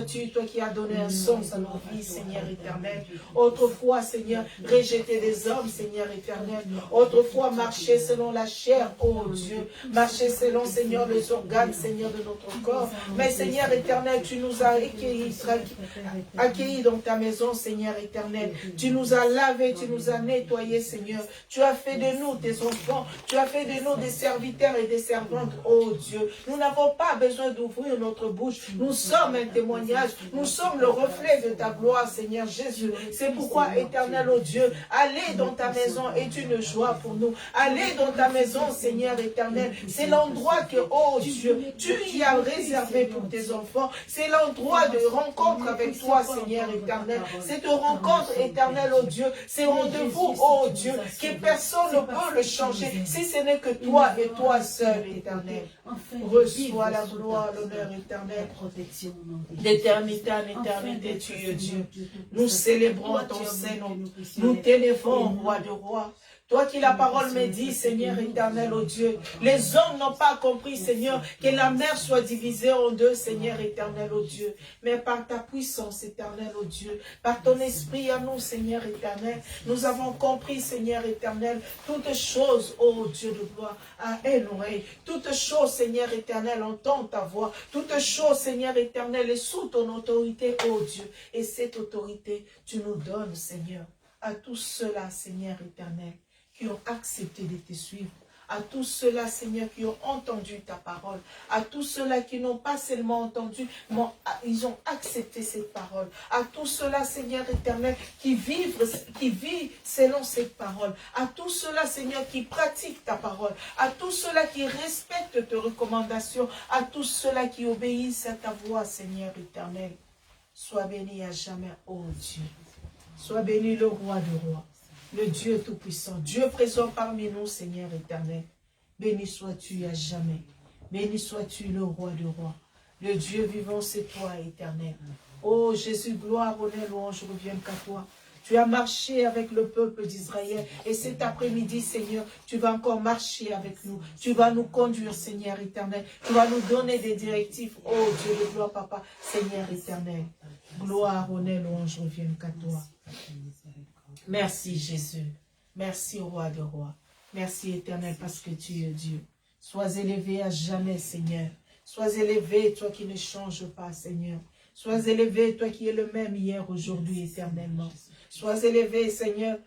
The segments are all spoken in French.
sois-tu, toi qui as donné un sens à nos vies, Seigneur éternel. Autrefois, Seigneur, rejeter des hommes, Seigneur éternel. Autrefois, marcher selon la chair, oh Dieu. Marcher selon, Seigneur, les organes, Seigneur, de notre corps. Mais, Seigneur éternel, tu nous as accueillis dans ta maison, Seigneur éternel. Tu nous as lavés, tu nous as nettoyés, Seigneur. Tu as fait de nous tes enfants. Tu as fait de nous des serviteurs et des servantes, oh Dieu. Nous n'avons pas besoin d'ouvrir notre bouche. Nous sommes un témoignage. Nous sommes le reflet de ta gloire, Seigneur Jésus. C'est pourquoi, éternel, oh Dieu, allez dans ta maison est une joie pour nous. Allez dans ta maison, Seigneur éternel. C'est l'endroit que, oh Dieu, tu y as réservé pour tes enfants. C'est l'endroit de rencontre avec toi, Seigneur éternel. Cette rencontre éternelle, oh Dieu, c'est rendez-vous, oh Dieu, que personne ne peut le changer, si ce n'est que toi et toi seul, éternel. Reçois la gloire, l'honneur éternel. D'éternité en éternité, tu es Dieu. Nous célébrons ton Saint-Nom. Nous t'élevons, roi de rois. Toi qui la parole me dit, Seigneur éternel, oh Dieu, les hommes n'ont pas compris, Seigneur, que la mer soit divisée en deux, Seigneur éternel, oh Dieu. Mais par ta puissance éternelle, oh Dieu, par ton esprit à nous, Seigneur éternel, nous avons compris, Seigneur éternel, toutes choses, oh Dieu de gloire, à une oreille. Toutes choses, Seigneur éternel, entend ta voix. Toutes choses, Seigneur éternel, est sous ton autorité, oh Dieu. Et cette autorité, tu nous donnes, Seigneur, à tous ceux-là, Seigneur éternel, qui ont accepté de te suivre, à tous ceux-là, Seigneur, qui ont entendu ta parole, à tous ceux-là qui n'ont pas seulement entendu, mais ils ont accepté cette parole, à tous ceux-là, Seigneur éternel, qui vivent selon cette parole, à tous ceux-là, Seigneur, qui pratiquent ta parole, à tous ceux-là qui respectent tes recommandations, à tous ceux-là qui obéissent à ta voix, Seigneur éternel. Sois béni à jamais, ô Dieu. Sois béni le roi de rois. Le Dieu Tout-Puissant, Dieu présent parmi nous, Seigneur éternel. Béni sois-tu à jamais. Béni sois-tu le roi de rois. Le Dieu vivant, c'est toi, éternel. Oh Jésus, gloire, honneur, louange reviennent qu'à toi. Tu as marché avec le peuple d'Israël. Et cet après-midi, Seigneur, tu vas encore marcher avec nous. Tu vas nous conduire, Seigneur éternel. Tu vas nous donner des directives. Oh Dieu de gloire, Papa, Seigneur éternel. Gloire, honneur, louange reviennent qu'à toi. Merci Jésus, merci roi de rois, merci éternel parce que tu es Dieu. Sois élevé à jamais Seigneur, sois élevé toi qui ne changes pas Seigneur, sois élevé toi qui es le même hier, aujourd'hui, éternellement. Sois élevé Seigneur,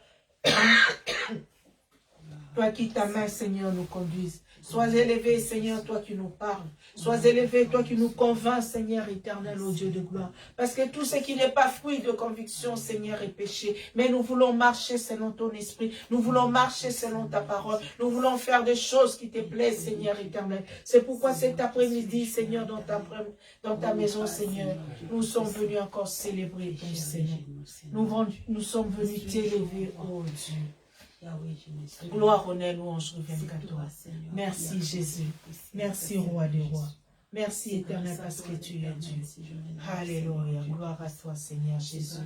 toi qui ta main Seigneur nous conduise. Sois élevé, Seigneur, toi qui nous parles. Sois élevé, toi qui nous convaincs, Seigneur éternel, ô Dieu de gloire. Parce que tout ce qui n'est pas fruit de conviction, Seigneur, est péché. Mais nous voulons marcher selon ton esprit. Nous voulons marcher selon ta parole. Nous voulons faire des choses qui te plaisent, Seigneur éternel. C'est pourquoi cet après-midi, Seigneur, dans ta maison, Seigneur, nous sommes venus encore célébrer ton Seigneur. Nous sommes venus t'élever, ô Dieu. Gloire, honneur, louange reviennent qu'à toi. Merci Jésus. Merci roi des rois. Merci éternel parce que tu es Dieu. Alléluia. Gloire à toi Seigneur Jésus.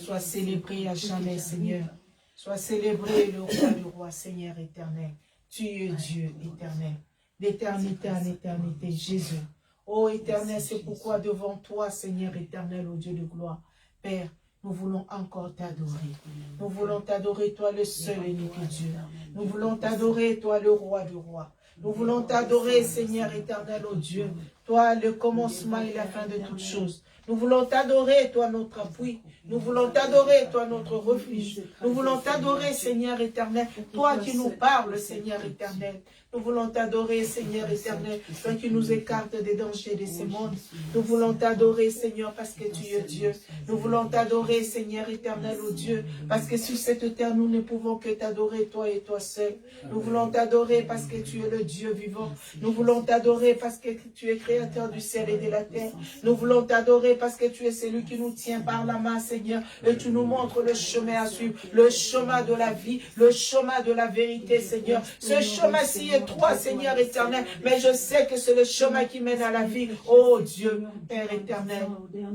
Sois célébré à jamais Seigneur. Sois célébré le roi du roi Seigneur éternel. Tu es Dieu éternel. D'éternité en éternité Jésus. Ô éternel, c'est pourquoi devant toi Seigneur éternel, ô Dieu de gloire, Père, nous voulons encore t'adorer. Nous voulons t'adorer, toi le seul et unique Dieu. Nous voulons t'adorer, toi le roi du roi. Nous voulons t'adorer, Seigneur éternel, ô Dieu. Toi le commencement et la fin de toutes choses. Nous voulons t'adorer, toi notre appui. Nous voulons t'adorer, toi notre refuge. Nous voulons t'adorer, Seigneur éternel. Toi qui nous parles, Seigneur éternel. Nous voulons t'adorer, Seigneur éternel, toi qui nous écartes des dangers de ce monde. Nous voulons t'adorer, Seigneur, parce que tu es Dieu. Nous voulons t'adorer, Seigneur éternel, ô Dieu, parce que sur cette terre, nous ne pouvons que t'adorer, toi et toi seul. Nous voulons t'adorer parce que tu es le Dieu vivant. Nous voulons t'adorer parce que tu es créateur du ciel et de la terre. Nous voulons t'adorer parce que tu es celui qui nous tient par la main, Seigneur, et tu nous montres le chemin à suivre, le chemin de la vie, le chemin de la vérité, Seigneur. Ce chemin-ci est toi, Seigneur éternel, mais je sais que c'est le chemin qui mène à la vie. Oh Dieu, Père éternel,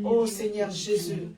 oh Seigneur Jésus,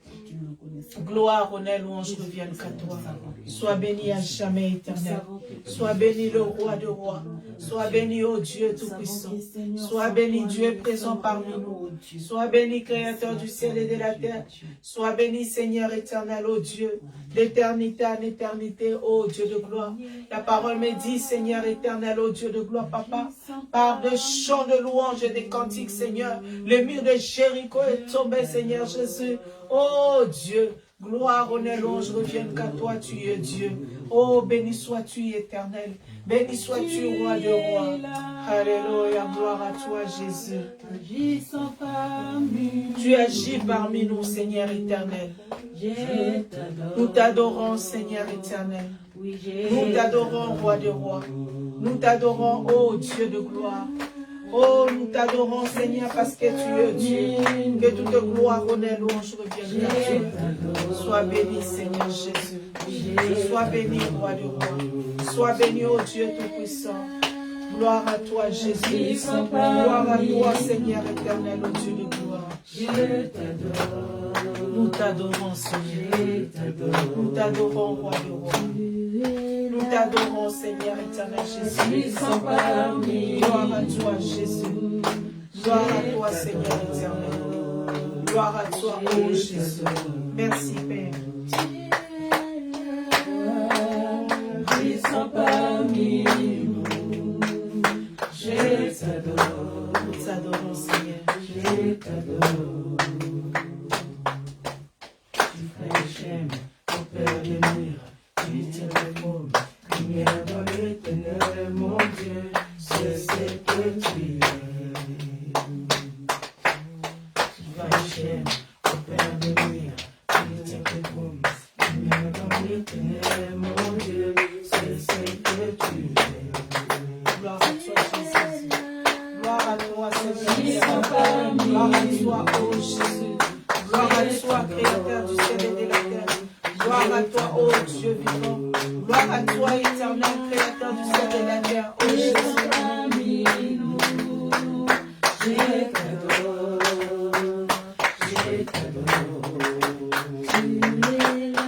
gloire, honneur, louange reviennent qu'à toi. Sois béni à jamais éternel. Sois béni le roi de rois. Sois béni, ô Dieu Tout-Puissant. Sois béni Dieu présent parmi nous. Sois béni, Créateur du ciel et de la terre. Sois béni, Seigneur éternel, ô Dieu, d'éternité en éternité, ô Dieu de gloire. La parole me dit, Seigneur éternel, ô Dieu de gloire, Papa, par des chants de louanges et des cantiques, Seigneur, le mur de Jéricho est tombé, Seigneur Jésus. Oh Dieu, gloire, honneur, louange reviennent qu'à toi, tu es Dieu. Oh, béni sois-tu, éternel. Béni sois-tu, roi de rois. Alléluia, gloire à toi, Jésus. Tu agis parmi nous, Seigneur éternel. Nous t'adorons, Seigneur éternel. Nous t'adorons, roi de rois. Nous t'adorons, ô Dieu de gloire. Oh, nous t'adorons, Seigneur, parce que tu es Dieu. Que toute gloire, honneur, louange revienne à Dieu. Sois béni, Seigneur Jésus. Sois béni, roi de roi. Sois béni, ô Dieu Tout-Puissant. Gloire à toi, Jésus. Gloire à toi, Seigneur éternel, ô Dieu de gloire. Nous t'adorons, Seigneur. Nous t'adorons, roi de roi. Nous t'adorons, Seigneur éternel Jésus. Gloire à toi, Jésus. Gloire à toi, Seigneur éternel. Gloire à toi, ô Jésus. Merci, Père. Ils sont parmi nous. Je t'adore. Nous t'adorons, Seigneur. Je t'adore. J'aime, au Père des murs. Tu te promets, lumière dans l'éternel, mon Dieu, c'est ce que tu es. J'aime, au Père des murs. Tu te promets, lumière dans l'éternel, mon Dieu, c'est ce que tu es. Gloire à toi, Jésus. Gloire à toi, Seigneur. Gloire à toi, ô Jésus. Gloire à toi, Créateur du ciel et de la terre. Gloire à toi, ô Dieu vivant. Gloire à toi, éternel, Créateur du ciel et de la terre. Ô Jésus. Je t'adore. Je t'adore. Tu es là.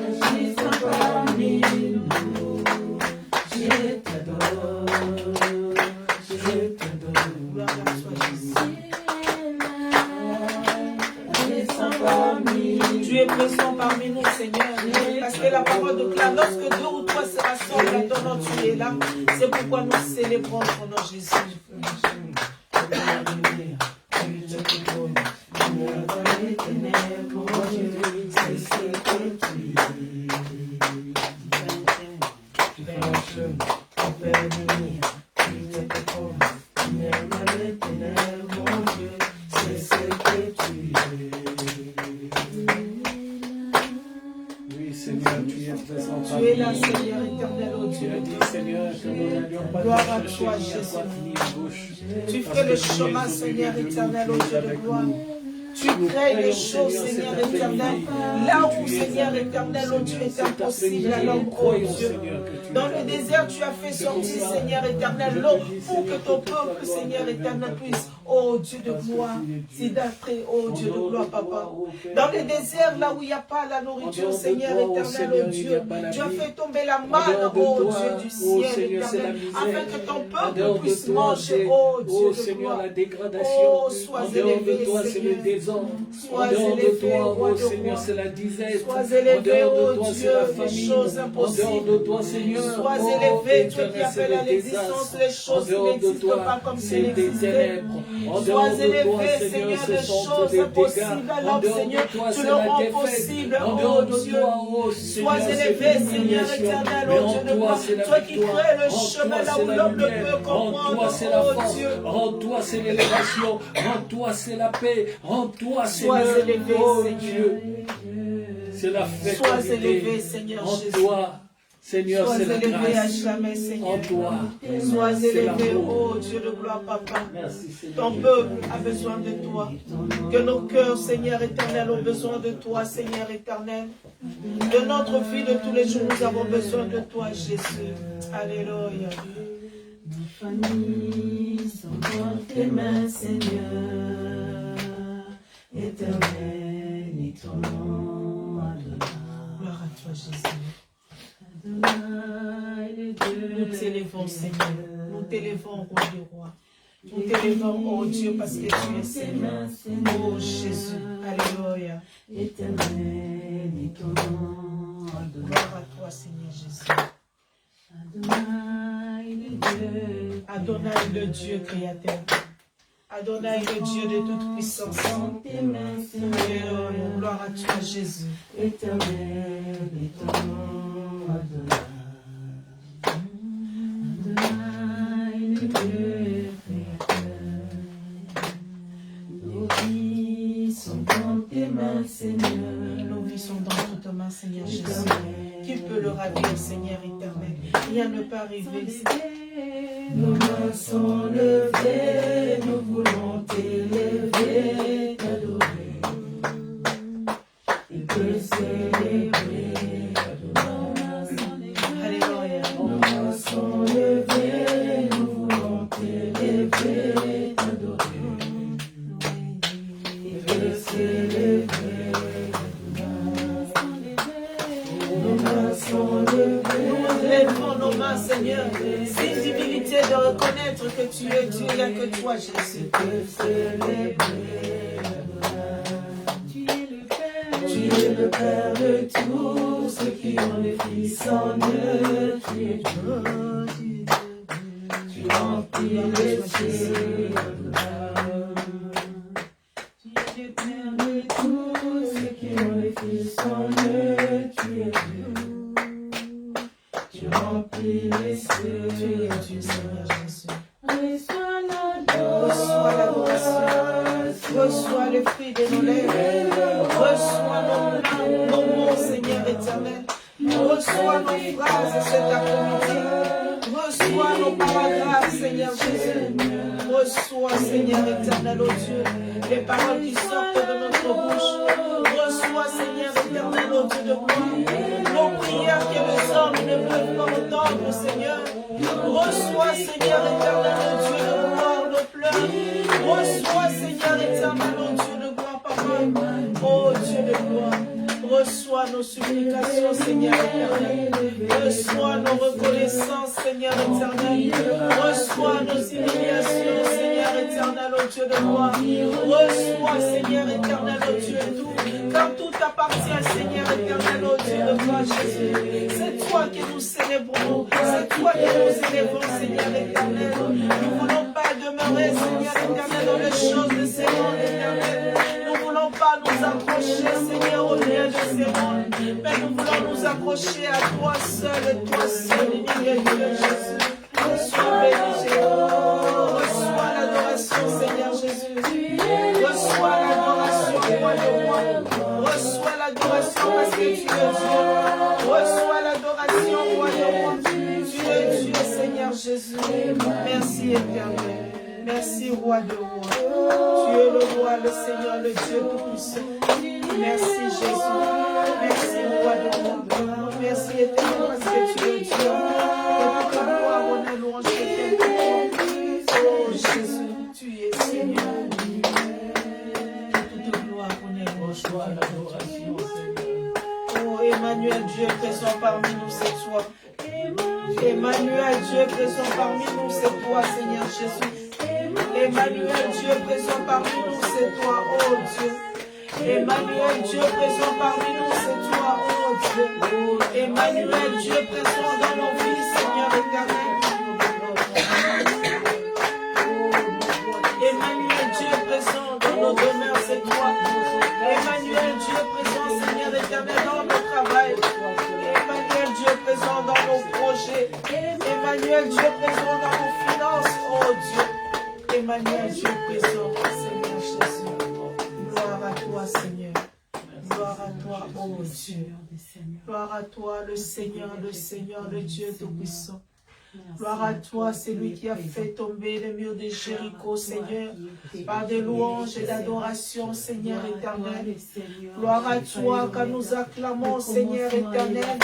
Je suis parmi nous. Je t'adore. Je t'adore. Gloire à toi, Jésus. Tu es présent parmi nous, Seigneur. Parce que la parole déclare, lorsque deux ou trois se rassemblent à ton nom, tu es là. C'est pourquoi nous célébrons ton nom, Jésus. Tu es là, Seigneur éternel, ô Dieu. Gloire à toi, Jésus. Tu fais le chemin, Seigneur éternel, ô Dieu de gloire. Tu crées les choses, Seigneur éternel. Là où, Seigneur éternel, ô Dieu, est impossible à l'homme, ô Dieu. Dans le désert, tu as fait sortir, Seigneur éternel, l'eau pour que ton peuple, Seigneur éternel, puisse, ô Dieu de gloire, s'identrer, ô Dieu de gloire, Papa. Dans le désert, là où il n'y a pas la nourriture, Seigneur éternel, ô Dieu, tu as fait tomber la manne, ô Dieu du ciel éternel, afin que ton peuple puisse manger, ô Dieu de gloire. Oh, sois élevé, Seigneur. Sois élevé, roi de Seigneur, c'est la disette. Sois élevé, ô Dieu, les choses impossibles. Sois élevé, Dieu qui appelle à l'existence les choses qui n'existent pas comme si elles existaient. Sois élevé, Seigneur, les choses impossibles à l'homme, Seigneur, tu le rends possible, ô Dieu. Sois élevé, Seigneur éternel, ô Dieu de gloire. Toi qui crée le chemin là où l'homme ne peut comprendre, ô Dieu. En toi, c'est l'élévation. En toi, c'est la paix. En toi, sois élevé, Seigneur. C'est la fête. Sois élevé, Seigneur Jésus. En toi, Seigneur, c'est la grâce. Sois élevé à jamais, Seigneur. En toi, sois élevé, ô Dieu de gloire, Papa. Merci, ton peuple a besoin de toi. Que nos cœurs, Seigneur éternel, ont besoin de toi, Seigneur éternel. De notre vie de tous les jours, nous avons besoin de toi, Jésus. Alléluia. Nos familles sont dans tes mains, Seigneur. Éternel, ni ton nom, Adonai. Gloire à toi, Jésus. Adonai, le Dieu. Nous t'élèvons, Seigneur. Nous t'élèvons, roi du roi. Nous t'élevons, oh Dieu, parce que tu es Seigneur. Oh Jésus, alléluia. Gloire à toi, Seigneur Jésus. Adonai le Dieu créateur. Adonai le Dieu de toute puissance. Alléluia. Gloire à toi, Jésus. Éternel est ton nom, Adonai. Adonai le Dieu créateur. Nos vies sont dans tes mains, Seigneur. Nos vies sont dans toutes mains, Seigneur Jésus. Qui peut le ravir, Seigneur éternel? Rien ne peut arriver. Nos mains sont levées, nous voulons t'élever, t'adorer et te célébrer. Alléluia. Nos mains sont levées, nous voulons t'élever, t'adorer et te célébrer. Nos mains sont levées. Nous lèvons nos mains, Seigneur. C'est une humilité de reconnaître que tu es Dieu, il n'y a que toi, Jésus. Tu es le Père de tous ceux qui ont les Fils en eux. Tu es Dieu. Tu remplis les cieux. Tu es le Père de tous ceux qui ont les Fils en eux. Tu es Dieu. Tu remplis les cieux. Tu es Dieu, Seigneur Jésus. Reçois Reçois l'adoration. Reçois le fruit de nos lèvres. Reçois nos mots, Seigneur éternel. Reçois nos phrases cet après-midi. Reçois nos paragraphes, Seigneur Jésus. Reçois, Seigneur éternel, oh Dieu, les paroles qui sortent de notre bouche. Reçois, Seigneur éternel, oh Dieu de gloire, nos prières que les hommes ne peuvent pas entendre, Seigneur. Reçois, Seigneur éternel, oh Dieu de gloire, nos pleurs. Reçois, Seigneur éternel, oh Dieu de gloire, papa. Oh Dieu de gloire. Reçois nos supplications, Seigneur éternel. Reçois nos reconnaissances, Seigneur éternel. Reçois nos humiliations, Seigneur éternel, oh Dieu de gloire. Reçois, Seigneur éternel, oh Dieu tout. Car tout appartient, Seigneur éternel, oh Dieu de gloire, Jésus. C'est toi que nous célébrons. C'est toi que nous élevons, Seigneur éternel. Nous ne voulons pas demeurer, Seigneur éternel, dans les choses de ces mondes éternels. Nous ne voulons pas nous accrocher, Seigneur, au lieu de ces mondes. Mais nous voulons nous accrocher à toi seul, unique Dieu, Jésus. Sois béni, Jésus. Reçois l'adoration, Seigneur Jésus. Reçois l'adoration, roi de roi. Reçois l'adoration parce que tu es Dieu. Reçois l'adoration, roi de roi. Tu es Dieu, Seigneur Jésus. Merci, éternel. Merci, roi de roi. Tu es le roi, le Seigneur, le Dieu tout-puissant. Merci, Jésus. Merci, roi de roi. Merci, éternel, parce que tu es Dieu. Et toute la gloire, honneur, louange, oh Jésus, tu es Seigneur. Toute gloire, honneur, louange, l'adoration, Seigneur. Oh, Emmanuel, Dieu présent parmi nous, c'est toi. Emmanuel, Dieu présent parmi nous, c'est toi, Seigneur Jésus. Emmanuel, Dieu présent parmi nous, c'est toi, oh Dieu. Emmanuel, Dieu présent parmi nous, c'est toi, oh Dieu. Emmanuel, Dieu présent dans nos vies, Seigneur éternel. Emmanuel, Dieu présent dans nos demeures, c'est toi. Emmanuel, Dieu présent, Seigneur éternel, dans nos travail. Emmanuel, Dieu présent dans nos projets. Emmanuel, Dieu présent dans nos finances, oh Dieu. Emmanuel, Dieu présent, Seigneur Jésus. Gloire à toi, Seigneur. Gloire à toi, oh Dieu. Gloire à toi, le Seigneur, le Dieu tout-puissant. Gloire à toi, c'est lui qui a fait tomber les murs de Jéricho, Seigneur, par des louanges et d'adoration, Seigneur éternel. Gloire à toi, quand nous acclamons, Seigneur éternel,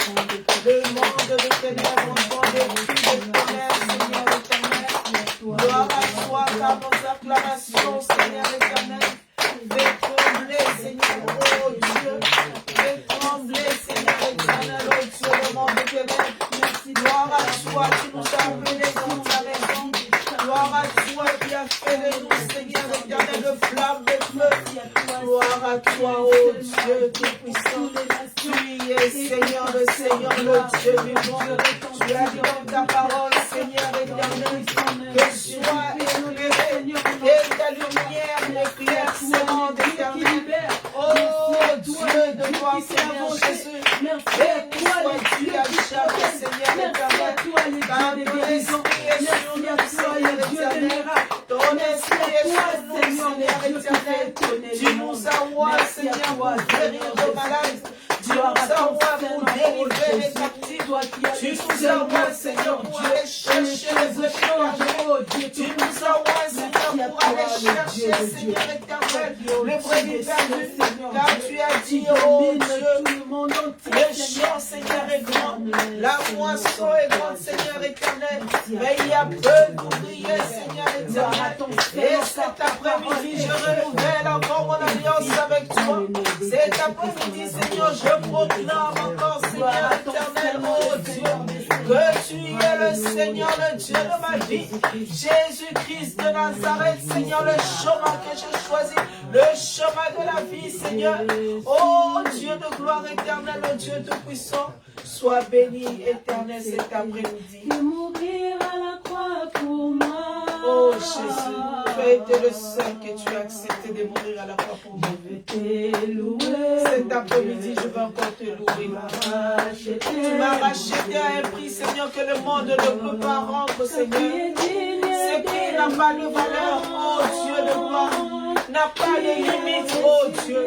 le monde de ténèbres entend des cris de colère, Seigneur éternel. Gloire à toi, car nos acclamations, Seigneur éternel, fait trembler, Seigneur, oh Dieu, fait trembler, Seigneur éternel, oh Dieu, le monde de ténèbres. Gloire à toi, tu nous as appelés dans ta maison. Gloire à toi qui as de nous, Seigneur éternel, de flamme, de feu. Gloire à toi, ô Dieu tout-puissant. Tu es Seigneur, le Dieu vivant. Tu as dit dans ta parole, Seigneur éternel, que soit éclairé et ta lumière éclaircissante éternelle. Oh Dieu de gloire, Seigneur Jésus. Béni sois-tu à jamais, Seigneur éternel. Car ton esprit est sur nous, Seigneur éternel. Ton esprit est sur nous, Seigneur éternel. Tu nous envoies, Seigneur, pour guérir nos malades. Tu nous envoies pour délivrer les captifs. Tu nous envoies, Seigneur, pour aller chercher les pécheurs. Tu nous envoies, Seigneur, pour aller chercher, Seigneur éternel, le vrai perdu. Car tu as dit, oh Dieu, le champ, Seigneur, est grand. La moisson est grande, Seigneur éternel. Mais il y a peu d'ouvriers, Seigneur éternel. Et cet après-midi, je renouvelle encore mon alliance avec toi. Cet après-midi, Seigneur, je proclame encore, Seigneur éternel, oh Dieu, que tu es le Seigneur, le Dieu de ma vie. Jésus-Christ de Nazareth, Seigneur, le chemin que j'ai choisi, le chemin de la vie, Seigneur. Oh Dieu de gloire éternelle, oh Dieu tout-puissant, sois béni éternel cet après-midi. De mourir à la croix pour moi. Oh Jésus, tu as été le seul que tu as accepté de mourir à la croix pour moi. Je vais te louer. Cet après-midi, je vais encore te louer. Tu m'as racheté à un prix, Seigneur, que le monde ne peut pas rendre, Seigneur. Ce prix n'a pas de valeur, oh Dieu de gloire, n'a pas de limite, oh Dieu.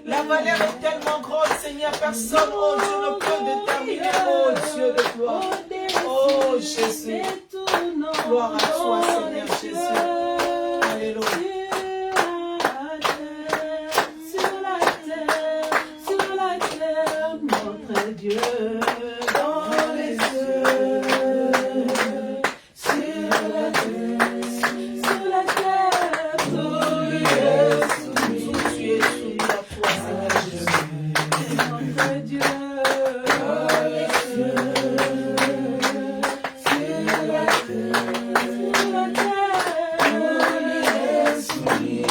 La valeur est tellement grande, Seigneur, personne, oh Dieu, ne peut déterminer, oh Dieu de gloire. Oh Jésus, gloire à toi, Seigneur Jésus. Alléluia. Dieu dans les cieux, sur la terre, tout lui est soumis. Tu es soumis à toi, Seigneur Jésus. Notre Dieu dans les cieux, sur la terre, tout lui est soumis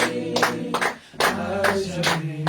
à jamais.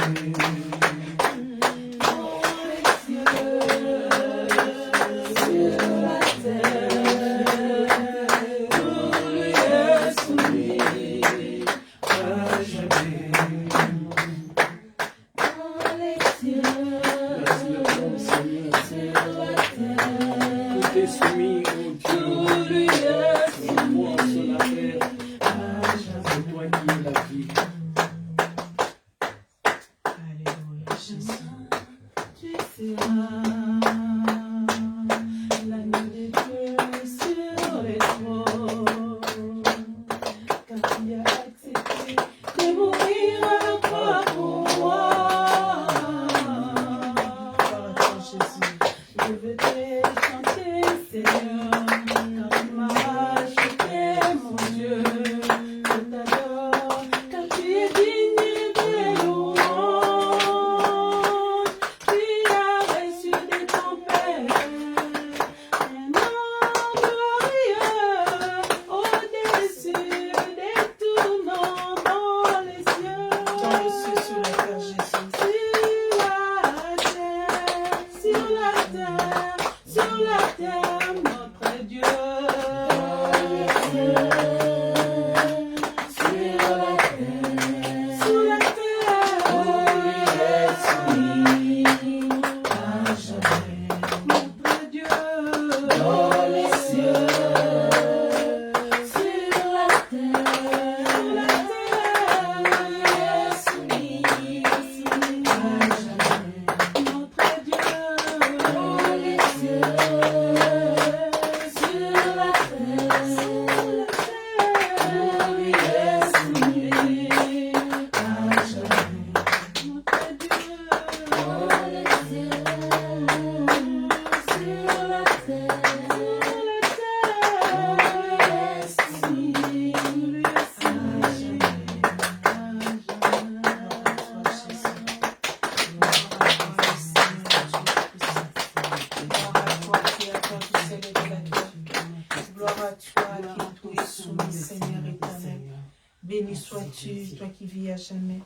Béni sois-tu, toi qui vis à jamais.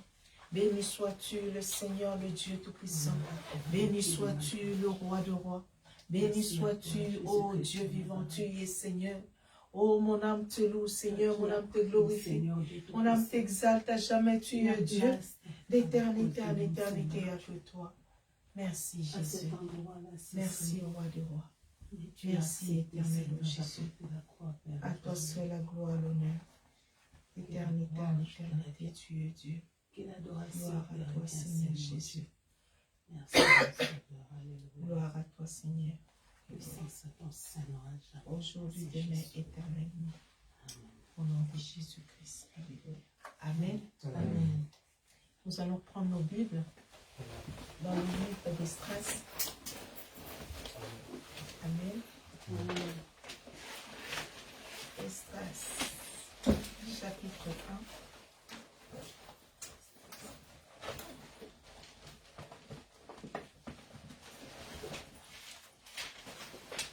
Béni sois-tu, le Seigneur, le Dieu Tout-Puissant. Béni sois-tu, le Roi de rois. Béni sois-tu, ô Dieu vivant, tu es Seigneur. Oh, mon âme te loue, Seigneur, mon âme te glorifie. Mon âme t'exalte à jamais, tu es Dieu. D'éternité en éternité avec toi. Merci, Jésus. Merci, Roi de rois. Merci, éternel Jésus. À toi seul la gloire, l'honneur. Éternité en éternité, tu es Dieu. Gloire à toi, Seigneur Jésus. Gloire à toi, Seigneur. Aujourd'hui, demain, éternellement. Au nom de Jésus-Christ. Amen. Amen. Nous allons prendre nos Bibles dans le livre d'Esdras. Amen. Esdras, chapitre 1.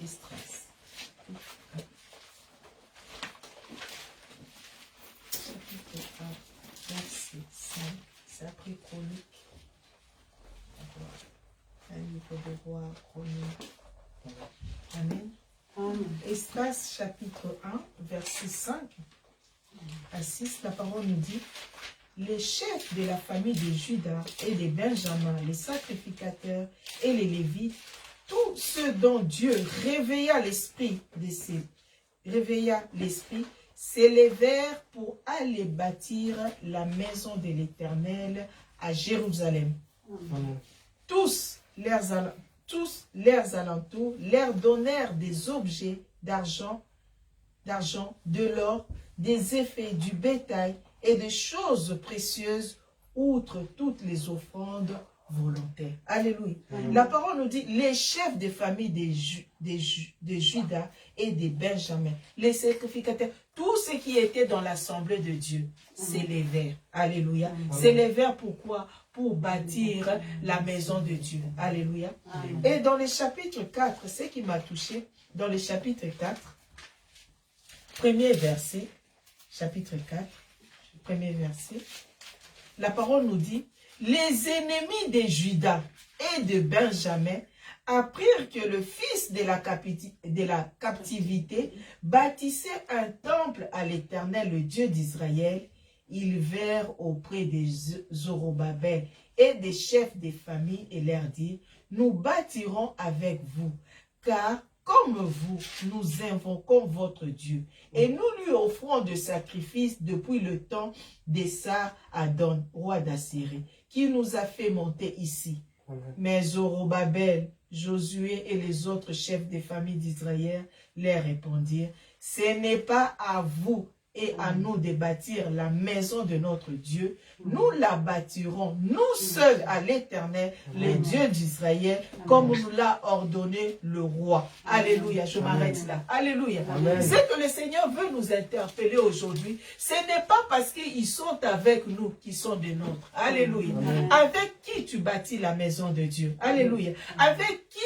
Esdras, chapitre 1, verset 5. C'est après Chronique. Un livre de roi Chronique. Amen. Esdras chapitre 1, verset 5 à 6, la parole nous dit: les chefs de la famille de Juda et de Benjamin, les sacrificateurs et les Lévites, tous ceux dont Dieu réveilla l'esprit, s'élevèrent pour aller bâtir la maison de l'Éternel à Jérusalem. Tous leurs alentours leur donnèrent des objets d'argent, de l'or, des effets du bétail et des choses précieuses, outre toutes les offrandes volontaires. Alléluia. La parole nous dit, les chefs des familles de Juda et de Benjamin, les sacrificateurs, tous ceux qui étaient dans l'assemblée de Dieu, s'élevèrent. Alléluia. S'élevèrent pourquoi? Pour bâtir la maison de Dieu. Alléluia. Et dans le chapitre 4, ce qui m'a touché, dans le chapitre 4, premier verset, chapitre 4, premier verset, la parole nous dit: les ennemis de Juda et de Benjamin apprirent que le fils de la captivité bâtissait un temple à l'Éternel, le Dieu d'Israël. Ils vinrent auprès de Zorobabel et des chefs des familles et leur dirent: nous bâtirons avec vous, car comme vous, nous invoquons votre Dieu, et nous lui offrons de sacrifices depuis le temps d'Esar-Adon, roi d'Assyrie, qui nous a fait monter ici. Mais Zorobabel, Josué et les autres chefs des familles d'Israël leur répondirent: ce n'est pas à vous et à nous de bâtir la maison de notre Dieu, nous la bâtirons, nous seuls à l'Éternel, le Dieu d'Israël, comme nous l'a ordonné le roi. Alléluia, je m'arrête là. Alléluia. C'est que le Seigneur veut nous interpeller aujourd'hui. Ce n'est pas parce qu'ils sont avec nous qu'ils sont des nôtres. Alléluia. Avec qui tu bâtis la maison de Dieu? Alléluia. Avec qui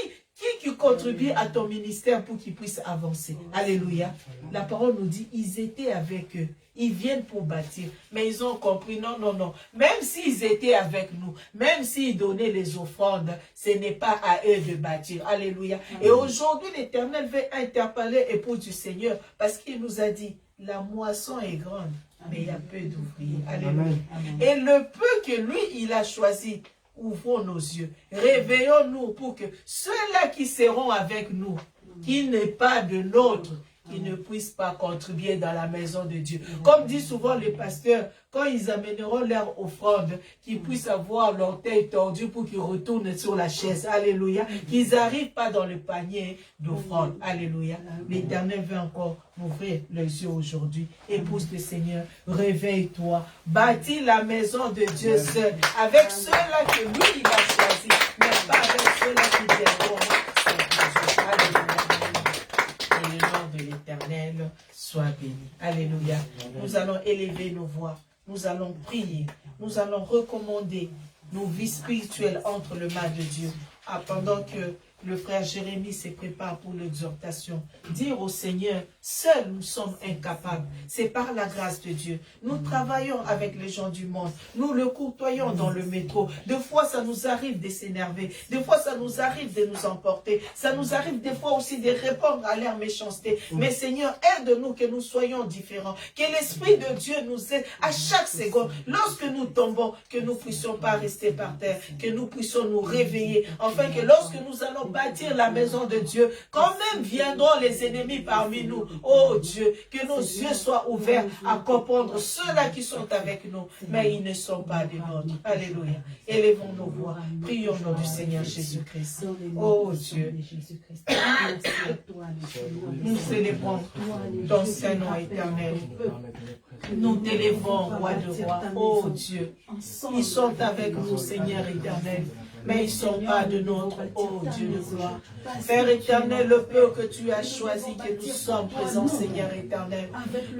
contribue à ton ministère pour qu'il puisse avancer. Alléluia. La parole nous dit, ils étaient avec eux. Ils viennent pour bâtir. Mais ils ont compris, non, non, non. Même s'ils étaient avec nous, même s'ils donnaient les offrandes, ce n'est pas à eux de bâtir. Alléluia. Et aujourd'hui, l'Éternel veut interpeller l'épouse du Seigneur parce qu'il nous a dit, la moisson est grande, mais il y a peu d'ouvriers. Alléluia. Et le peu que lui, il a choisi, ouvrons nos yeux, réveillons-nous pour que ceux-là qui seront avec nous, qui n'est pas de nôtre, qui ne puissent pas contribuer dans la maison de Dieu. Comme dit souvent les pasteurs, quand ils amèneront leur offrande, qu'ils puissent avoir l'orteil tordu pour qu'ils retournent sur la chaise. Alléluia. Qu'ils n'arrivent pas dans le panier d'offrande. Alléluia. L'Éternel veut encore m'ouvrir les yeux aujourd'hui. Épouse le Seigneur, réveille-toi. Bâtis la maison de Dieu seul, avec ceux-là que lui, il a choisi, mais pas avec ceux-là qui viendront. Et le nom de l'Éternel soit béni. Alléluia. Nous allons élever nos voix. Nous allons prier. Nous allons recommander nos vies spirituelles entre les mains de Dieu. Pendant que Le frère Jérémie se prépare pour l'exhortation. Dire au Seigneur, seuls nous sommes incapables. C'est par la grâce de Dieu. Nous travaillons avec les gens du monde. Nous le côtoyons dans le métro. Des fois, ça nous arrive de s'énerver. Des fois, ça nous arrive de nous emporter. Ça nous arrive des fois aussi de répondre à leur méchanceté. Mais Seigneur, aide-nous que nous soyons différents. Que l'Esprit de Dieu nous aide à chaque seconde. Lorsque nous tombons, que nous ne puissions pas rester par terre. Que nous puissions nous réveiller. Afin que lorsque nous allons bâtir la maison de Dieu, quand même viendront les ennemis parmi nous. Oh Dieu, que nos yeux soient ouverts à comprendre ceux-là qui sont avec nous, mais ils ne sont pas des nôtres. Alléluia. Élevons nos voix. Prions au nom du Seigneur Jésus-Christ. Oh Dieu, nous célébrons ton Saint-Nom éternel. Nous t'élevons, roi de rois. Oh Dieu, ils sont avec nous, Seigneur éternel. Mais ils ne sont pas de notre, oh Dieu de gloire. Père éternel, le peu que tu as choisi, que nous sommes présents, Seigneur éternel.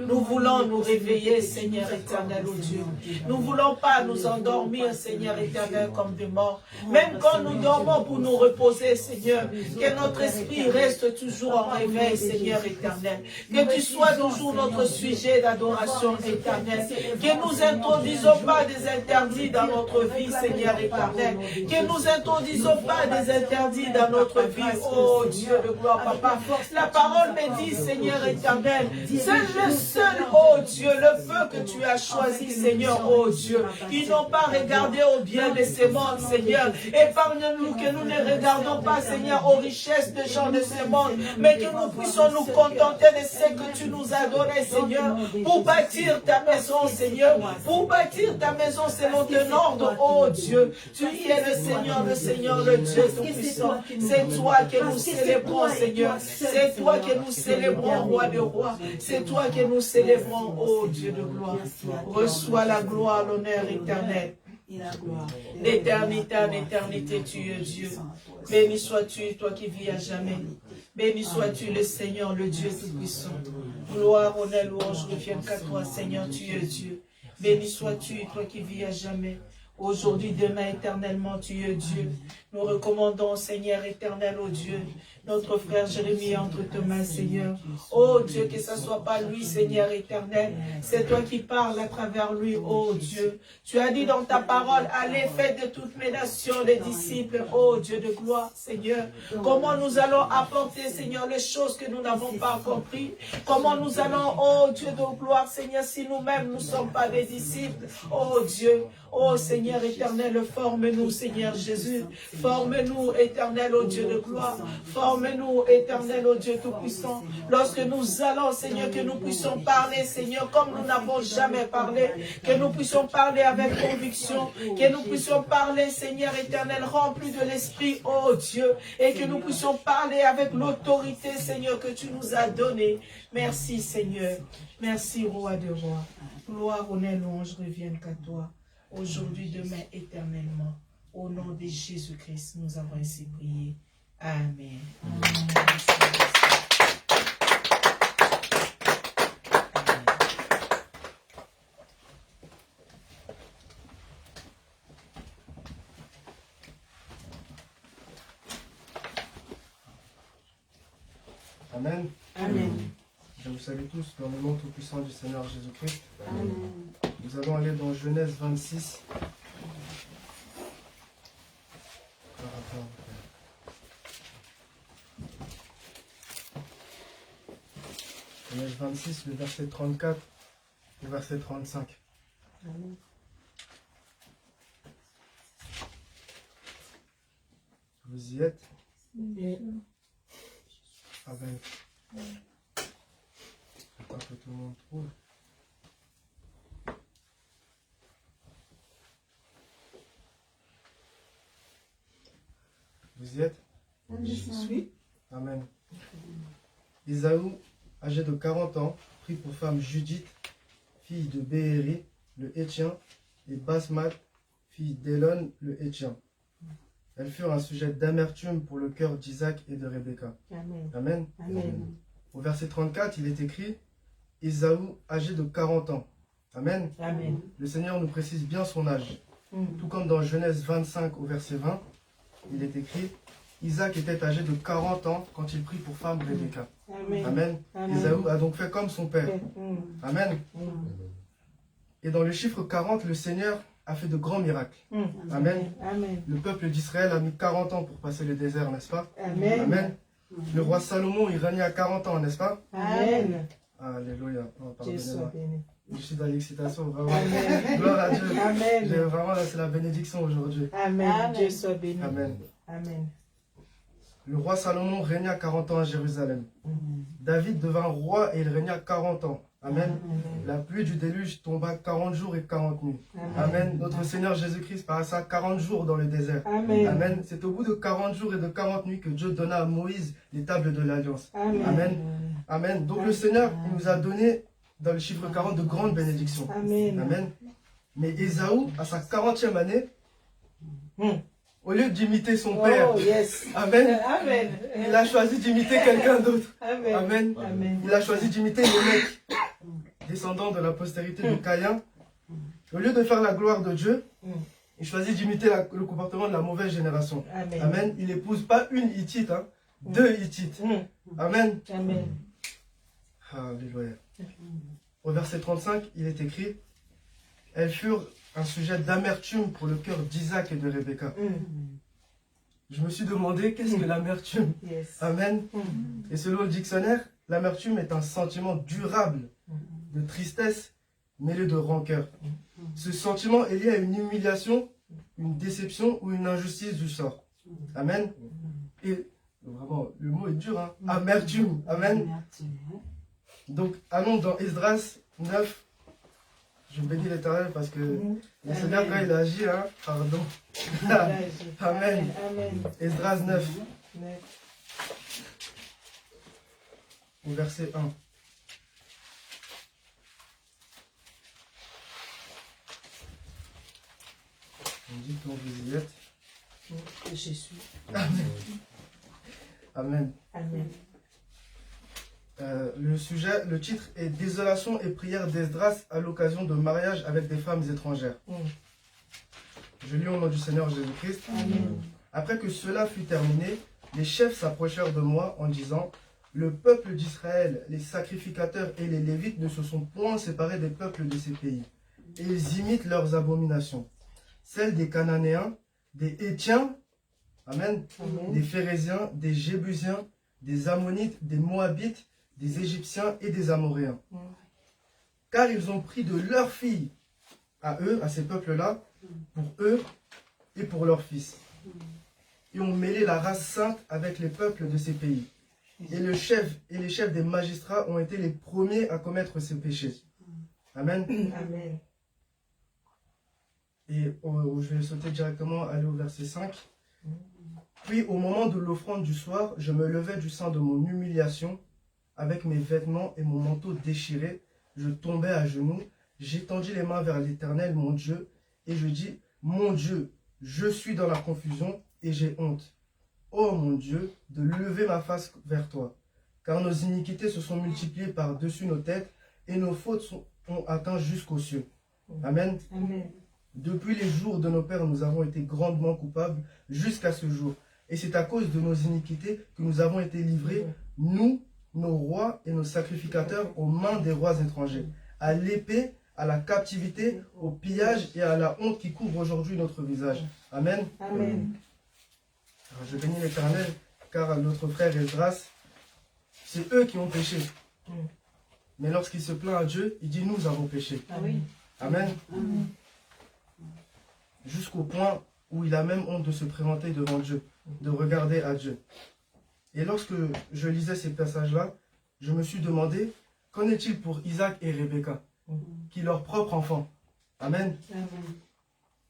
Nous voulons nous réveiller, Seigneur éternel, oh Dieu. Nous ne voulons pas nous endormir, Seigneur éternel, comme des morts. Même quand nous dormons pour nous reposer, Seigneur, que notre esprit reste toujours en réveil, Seigneur éternel. Que tu sois toujours notre sujet d'adoration éternelle. Que nous n'introduisons pas des interdits dans notre vie, Seigneur éternel. Que nous introduisons pas des interdits dans notre vie, oh Dieu de gloire, Papa. La parole me dit, Seigneur éternel, c'est le seul, oh Dieu, le peu que tu as choisi, Seigneur, oh Dieu. Ils n'ont pas regardé au bien de ces mondes, Seigneur. Épargne-nous que nous ne regardons pas, Seigneur, aux richesses des gens de ce monde, mais que nous puissions nous contenter de ce que tu nous as donné, Seigneur, pour bâtir ta maison, Seigneur, pour bâtir ta maison selon ton ordre, oh Dieu. Tu es le Seigneur, le Dieu Tout-Puissant. C'est toi que nous célébrons, Seigneur. C'est toi que nous célébrons, roi de rois. C'est toi que nous célébrons, ô Dieu de gloire. Reçois la gloire, l'honneur éternel. D'éternité en éternité, tu es Dieu. Béni sois-tu, toi qui vis à jamais. Béni sois-tu, le Seigneur, le Dieu Tout-Puissant. Gloire, honneur, louange reviennent qu'à toi, Seigneur, tu es Dieu. Béni sois-tu, toi qui vis à jamais. Aujourd'hui, demain, éternellement, tu es Dieu. Nous recommandons, Seigneur éternel, ô Dieu, notre frère Jérémie entre tes mains, Seigneur. Oh Dieu, que ce ne soit pas lui, Seigneur éternel. C'est toi qui parles à travers lui, oh Dieu. Tu as dit dans ta parole, allez, faites de toutes mes nations des disciples, oh Dieu de gloire, Seigneur. Comment nous allons apporter, Seigneur, les choses que nous n'avons pas compris. Comment nous allons, oh Dieu de gloire, Seigneur, si nous-mêmes nous ne sommes pas des disciples, oh Dieu. Oh Seigneur éternel, forme-nous, Seigneur Jésus. Forme-nous, éternel, ô Dieu de gloire. Forme-nous, éternel, ô Dieu tout-puissant. Lorsque nous allons, Seigneur, que nous puissions parler, Seigneur, comme nous n'avons jamais parlé. Que nous puissions parler avec conviction. Que nous puissions parler, Seigneur éternel, rempli de l'Esprit, ô Dieu. Et que nous puissions parler avec l'autorité, Seigneur, que tu nous as donnée. Merci, Seigneur. Merci, roi de rois. Gloire, honneur, louange reviennent qu'à toi. Aujourd'hui, demain, éternellement. Au nom de Jésus-Christ, nous avons ainsi prié. Amen. Amen. Amen. Je vous salue tous dans le nom tout-puissant du Seigneur Jésus-Christ. Amen. Nous allons aller dans Genèse 26. Genèse 26, le verset 34 au verset 35. Amen. Vous y êtes? Oui. Amen. J'attends que tout le monde trouve. Vous y êtes? J'y suis. Amen. Ésaü, âgé de 40 ans, prit pour femme Judith, fille de Béhéri, le Hétien, et Basmath, fille d'Élon, le Hétien. Elles furent un sujet d'amertume pour le cœur d'Isaac et de Rebecca. Amen. Amen. Amen. Au verset 34, il est écrit Ésaü, âgé de 40 ans. Amen. Amen. Le Seigneur nous précise bien son âge. Tout comme dans Genèse 25 au verset 20, il est écrit Isaac était âgé de 40 ans quand il prit pour femme Rebecca. Amen. Amen. Amen. Ésaü a donc fait comme son père. Mm. Amen. Mm. Et dans le chiffre 40, le Seigneur a fait de grands miracles. Mm. Amen. Amen. Le peuple d'Israël a mis 40 ans pour passer le désert, n'est-ce pas? Amen. Amen. Le roi Salomon, il régnait à 40 ans, n'est-ce pas? Amen. Alléluia. Oh, Dieu soit pardonnez-moi. béni. Je suis dans l'excitation, vraiment. Amen. Gloire à Dieu. Amen. Vraiment, là, c'est la bénédiction aujourd'hui. Amen. Amen. Dieu soit béni. Amen. Amen. Le roi Salomon régna 40 ans à Jérusalem. Amen. David devint roi et il régna 40 ans. Amen. Amen. La pluie du déluge tomba 40 jours et 40 nuits. Amen. Notre Seigneur Jésus-Christ passa 40 jours dans le désert. Amen. Amen. C'est au bout de 40 jours et de 40 nuits que Dieu donna à Moïse les tables de l'Alliance. Amen. Amen. Amen. Donc le Seigneur il nous a donné dans le chiffre 40 de grandes bénédictions. Amen. Amen. Mais Ésaü, à sa 40e année, Mm. au lieu d'imiter son père, Oh, yes. Amen, Amen. il a choisi d'imiter quelqu'un d'autre. Amen. Amen. Amen. Il a choisi d'imiter Lémec, descendant de la postérité de Caïn. Au lieu de faire la gloire de Dieu, il choisit d'imiter le comportement de la mauvaise génération. Amen. Amen. Il n'épouse pas une Hittite, hein, deux Hittites. Amen. Amen. Alléluia. Au verset 35, il est écrit: elles furent un sujet d'amertume pour le cœur d'Isaac et de Rebecca. Je me suis demandé qu'est-ce que l'amertume. Yes. Amen. Et selon le dictionnaire, l'amertume est un sentiment durable de tristesse mêlé de rancœur. Ce sentiment est lié à une humiliation, une déception ou une injustice du sort. Amen. Et vraiment, le mot est dur, hein. Amertume. Amen. Donc, allons dans Esdras 9. Je bénis l'Éternel parce que le Seigneur, quand il agit, hein, pardon. Amen. Amen. Esdras 9, Amen. au verset 1. On dit quand vous y êtes. Que Jésus. Amen. Amen. Amen. Le titre est Désolation et prière d'Esdras à l'occasion de mariage avec des femmes étrangères. Je lis au nom du Seigneur Jésus-Christ. Amen. Après que cela fut terminé, les chefs s'approchèrent de moi en disant: le peuple d'Israël, les sacrificateurs et les Lévites ne se sont point séparés des peuples de ces pays. Et ils imitent leurs abominations, celles des Cananéens, des Hétiens, Amen, Amen. des Phéréziens, des Jébusiens, des Ammonites, des Moabites, des Égyptiens et des Amoréens. Car ils ont pris de leurs filles à eux, à ces peuples-là, pour eux et pour leurs fils. Et ont mêlé la race sainte avec les peuples de ces pays. Et les chefs des magistrats ont été les premiers à commettre ces péchés. Amen. Amen. Et je vais sauter directement, aller au verset 5. Puis au moment de l'offrande du soir, je me levai du sein de mon humiliation, avec mes vêtements et mon manteau déchiré, je tombai à genoux, j'étendis les mains vers l'Éternel, mon Dieu, et je dis: mon Dieu, je suis dans la confusion et j'ai honte. Ô mon Dieu, de lever ma face vers toi, car nos iniquités se sont multipliées par-dessus nos têtes, et nos fautes ont atteint jusqu'aux cieux. Amen. Amen. Depuis les jours de nos pères, nous avons été grandement coupables jusqu'à ce jour. Et c'est à cause de nos iniquités que nous avons été livrés, nous, nos rois et nos sacrificateurs, aux mains des rois étrangers, à l'épée, à la captivité, au pillage et à la honte qui couvre aujourd'hui notre visage. Amen. Amen. Alors, je bénis l'Éternel, car notre frère Esdras, c'est eux qui ont péché. Mais lorsqu'il se plaint à Dieu, il dit: nous avons péché. Amen. Amen. Jusqu'au point où il a même honte de se présenter devant Dieu, de regarder à Dieu. Et lorsque je lisais ces passages-là, je me suis demandé: qu'en est-il pour Isaac et Rebecca, qui leur propre enfant? Amen. Amen.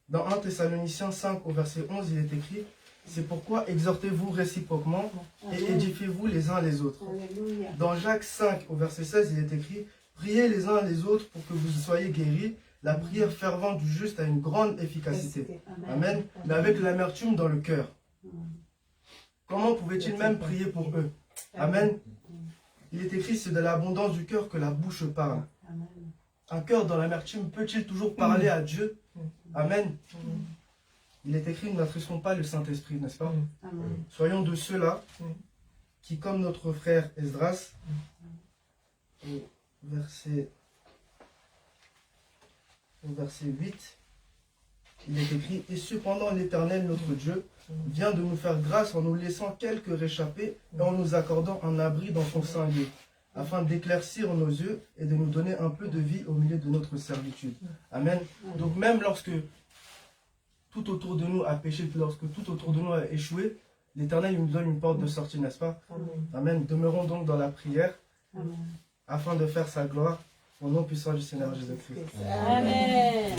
Dans 1 Thessaloniciens 5 au verset 11, il est écrit: c'est pourquoi exhortez-vous réciproquement et édifiez-vous les uns les autres. Alléluia. Dans Jacques 5 au verset 16, il est écrit: priez les uns les autres pour que vous soyez guéris. La prière fervente du juste a une grande efficacité. Amen. Mais avec l'amertume dans le cœur. Comment pouvait-il même prier pour eux? Amen. Il est écrit: c'est de l'abondance du cœur que la bouche parle. Un cœur dans l'amertume peut-il toujours parler à Dieu? Amen. Il est écrit, nous n'attristons pas le Saint-Esprit, n'est-ce pas? Amen. Soyons de ceux-là qui, comme notre frère Esdras, au verset 8, il est écrit, et cependant l'Éternel, notre Dieu, vient de nous faire grâce en nous laissant quelques réchappés et en nous accordant un abri dans son saint lieu, afin d'éclaircir nos yeux et de nous donner un peu de vie au milieu de notre servitude. Amen. Donc même lorsque tout autour de nous a péché, lorsque tout autour de nous a échoué, l'Éternel nous donne une porte de sortie, n'est-ce pas? Amen. Demeurons donc dans la prière, afin de faire sa gloire, au nom puissant du Seigneur Jésus-Christ. Amen.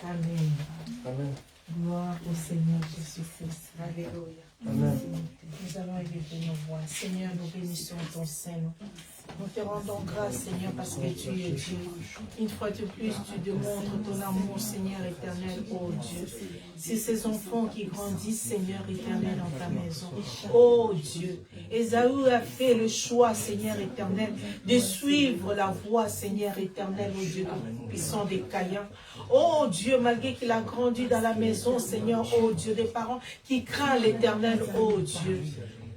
Amen. Amen. Gloire au Seigneur Jésus-Christ. Alléluia. Amen. Nous allons élever nos voix. Seigneur, nous bénissons ton Saint-Nom. Nous te rendons grâce, Seigneur, parce que tu es Dieu. Une fois de plus, tu démontres ton amour, Seigneur éternel, oh Dieu. C'est ces enfants qui grandissent, Seigneur éternel, dans ta maison. Oh Dieu. Ésaü a fait le choix, Seigneur éternel, de suivre la voie, Seigneur éternel, oh Dieu, puissant des Caïens. Oh Dieu, malgré qu'il a grandi dans la maison, Seigneur, oh Dieu, des parents qui craignent l'éternel, oh Dieu.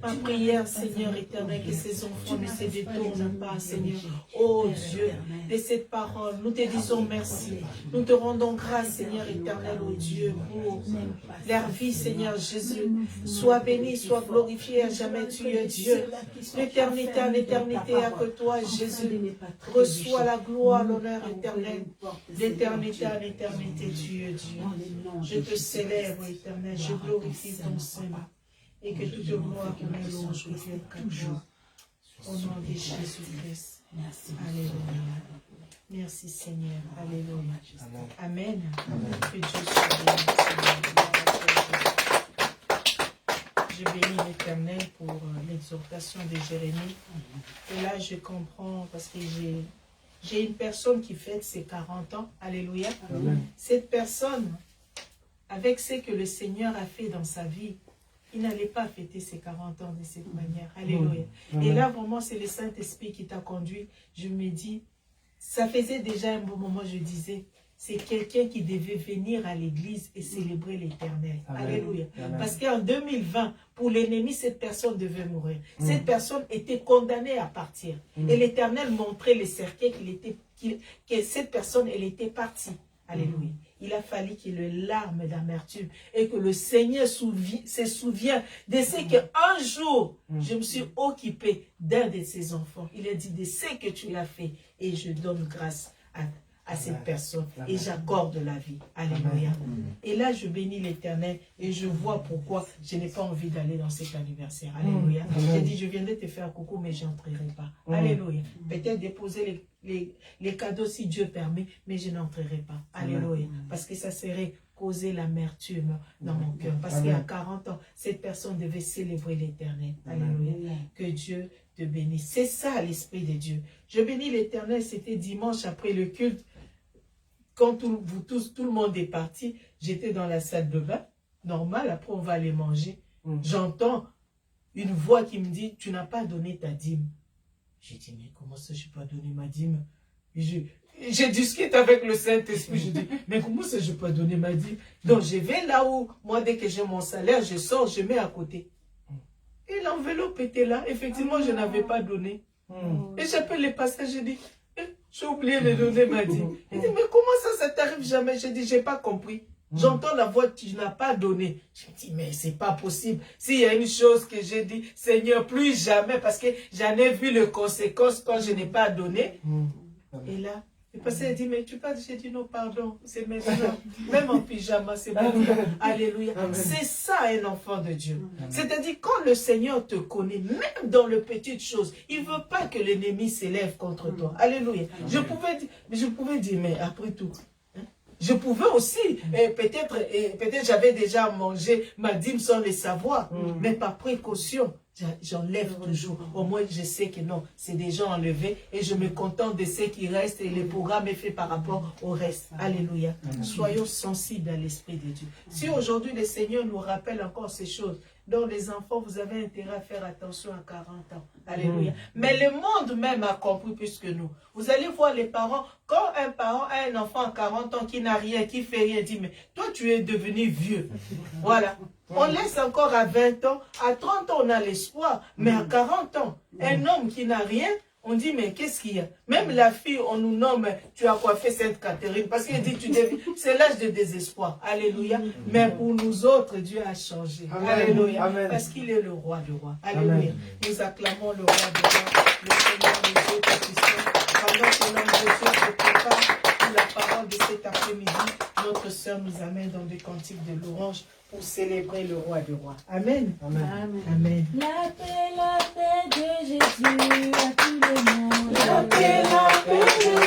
Ma prière, Seigneur éternel, que ces enfants ne se détournent pas, Seigneur. Oh Dieu, de cette parole, nous te disons merci. Nous te rendons grâce, Seigneur éternel, oh Dieu, pour leur vie, Seigneur Jésus. Sois béni, sois glorifié, à jamais tu es Dieu. L'éternité en éternité, à que toi, Jésus, reçois la gloire, l'honneur éternel. L'éternité en éternité, tu es Dieu. Je te célèbre, éternel, je glorifie ton Saint-Nom. Et que toute gloire et louange reviennent qu'à toi. Au nom de Jésus-Christ. Alléluia. Merci Seigneur. Alléluia. Amen. Que Dieu soit béni. Je bénis l'Éternel pour l'exhortation de Jérémie. Et là, je comprends parce que j'ai une personne qui fête ses 40 ans. Alléluia. Cette personne, avec ce que le Seigneur a fait dans sa vie, il n'allait pas fêter ses 40 ans de cette manière. Alléluia. Et là, vraiment, c'est le Saint-Esprit qui t'a conduit. Je me dis, ça faisait déjà un bon moment, je disais, c'est quelqu'un qui devait venir à l'église et célébrer l'Éternel. Alléluia. Parce qu'en 2020, pour l'ennemi, cette personne devait mourir. Cette personne était condamnée à partir. Et l'Éternel montrait les cercueils que cette personne, elle était partie. Alléluia. Il a fallu qu'il ait larmes d'amertume et que le Seigneur se souvienne de ce qu'un jour, je me suis occupé d'un de ses enfants. Il a dit de ce que tu as fait et je donne grâce à cette personne et j'accorde la vie. Alléluia. Et là, je bénis l'Éternel et je vois pourquoi je n'ai pas envie d'aller dans cet anniversaire. Alléluia. J'ai dit, je viendrai te faire coucou, mais je n'entrerai pas. Alléluia. Peut-être déposer les cadeaux si Dieu permet, mais je n'entrerai pas. Alléluia. Parce que ça serait causer l'amertume dans mon cœur. Parce qu'à 40 ans, cette personne devait célébrer l'Éternel. Alléluia. Que Dieu te bénisse. C'est ça l'Esprit de Dieu. Je bénis l'Éternel, c'était dimanche après le culte. Quand tout le monde est parti, j'étais dans la salle de bain, normal, après on va aller manger. J'entends une voix qui me dit, tu n'as pas donné ta dîme. J'ai dit, mais comment ça, je n'ai pas donné ma dîme? J'ai discuté avec le Saint-Esprit, je dis, mais comment ça, je n'ai pas donné ma dîme? Donc je vais là où, moi, dès que j'ai mon salaire, je sors, je mets à côté. Et l'enveloppe était là, effectivement, je n'avais pas donné. Et j'appelle les pasteurs, je dis, j'ai oublié de donner ma dîme. Il dit, mais comment ça t'arrive jamais? J'ai dit, j'ai pas compris. J'entends la voix que tu n'as pas donné. Je me dis, mais c'est pas possible. S'il y a une chose que j'ai dit, Seigneur, plus jamais, parce que j'en ai vu les conséquences quand je n'ai pas donné. Et là, le pasteur a dit, mais tu parles, j'ai dit, non, pardon, c'est maintenant. Même en pyjama, c'est bon. Alléluia. C'est ça un enfant de Dieu. C'est-à-dire, quand le Seigneur te connaît, même dans les petites choses, il ne veut pas que l'ennemi s'élève contre toi. Alléluia. Je pouvais dire, mais après tout, je pouvais aussi, peut-être j'avais déjà mangé ma dîme sans le savoir, mais par précaution, j'enlève toujours. Au moins, je sais que non, c'est déjà enlevé et je me contente de ce qui reste et le programme est fait par rapport au reste. Alléluia. Soyons sensibles à l'Esprit de Dieu. Si aujourd'hui le Seigneur nous rappelle encore ces choses, Donc les enfants, vous avez intérêt à faire attention à 40 ans. Alléluia. Mais le monde même a compris plus que nous. Vous allez voir les parents, quand un parent a un enfant à 40 ans qui n'a rien, qui fait rien, dit, mais toi tu es devenu vieux. Voilà. On laisse encore à 20 ans, à 30 ans on a l'espoir, mais à 40 ans, un homme qui n'a rien, on dit, mais qu'est-ce qu'il y a? Même la fille, on nous nomme, tu as coiffé Sainte Catherine, parce qu'il dit, c'est l'âge de désespoir. Alléluia. Mais pour nous autres, Dieu a changé. Amen. Alléluia. Amen. Parce qu'il est le roi du roi. Alléluia. Amen. Nous acclamons le roi du roi, le Seigneur des Dieu Tout-Puissant. Pendant que l'homme de Dieu se prépare pour la parole de cet après-midi, notre sœur nous amène dans des cantiques de louange pour célébrer le roi du roi. Amen. Amen. Amen. La paix de Jésus à tout le monde. La paix de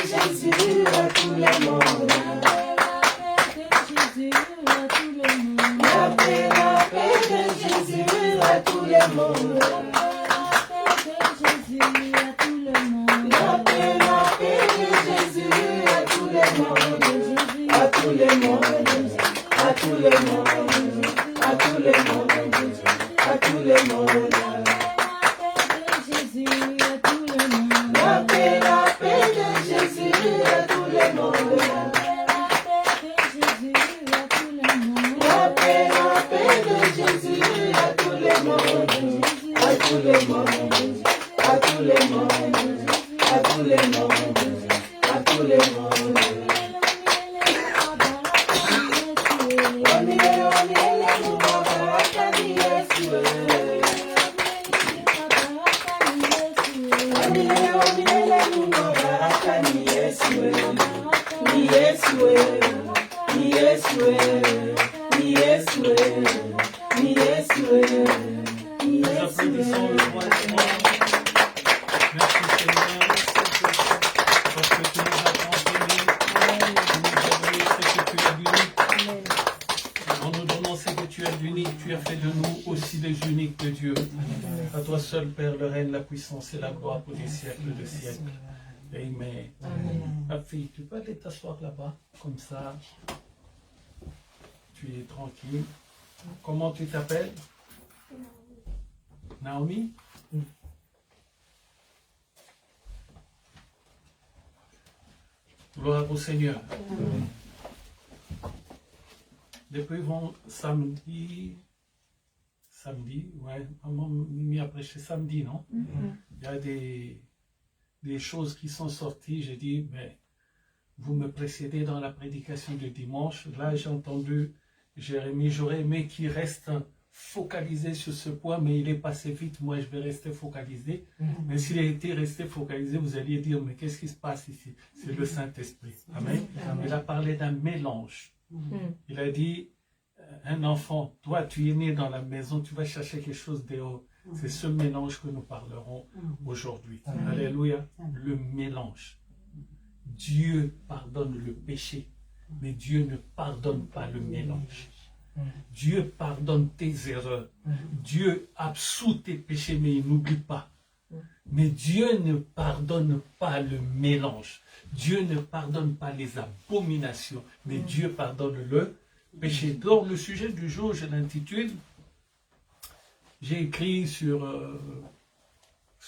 Jésus à tout le monde. La paix de Jésus à tout le monde. La paix de Jésus à tout le monde. La paix de Jésus à tout le monde. La paix de Jésus à tout le monde. À tout le monde. À tout le monde. À tout le monde. À tout le monde. La paix de Jésus à tout le monde. La paix de Jésus à tout le monde. À tout le monde. À tout le monde. À tout le monde. À tout le monde. Applaudissons le roi des rois. Merci Seigneur, parce que tu nous as transmis, tu nous as donné ce que tu as d'unique. En nous donnant ce que tu as d'unique, tu as fait de nous aussi des uniques de Dieu. À toi seul, Père, le règne, la puissance et la gloire pour des siècles de siècles. Amen. Ma fille, tu peux aller t'asseoir là-bas, comme ça, tu es tranquille. Comment tu t'appelles? Naomi? Gloire au Seigneur. Depuis samedi, ouais, maman m'y a prêché samedi, non? Il y a des choses qui sont sorties. J'ai dit, mais vous me précédez dans la prédication du dimanche. Là, j'ai entendu Jérémie, j'aurais aimé qu'il reste focalisé sur ce point, mais il est passé vite. Moi, je vais rester focalisé. Mais s'il était resté focalisé, vous alliez dire, mais qu'est-ce qui se passe ici? C'est le Saint-Esprit. Amen. Il a parlé d'un mélange. Il a dit, un enfant, toi, tu es né dans la maison, tu vas chercher quelque chose dehors. C'est ce mélange que nous parlerons aujourd'hui. Alléluia. Le mélange. Dieu pardonne le péché, mais Dieu ne pardonne pas le mélange. Dieu pardonne tes erreurs. Dieu absout tes péchés, mais il n'oublie pas. Mais Dieu ne pardonne pas le mélange. Dieu ne pardonne pas les abominations, mais Dieu pardonne le péché. Donc le sujet du jour, je l'intitule, j'ai écrit sur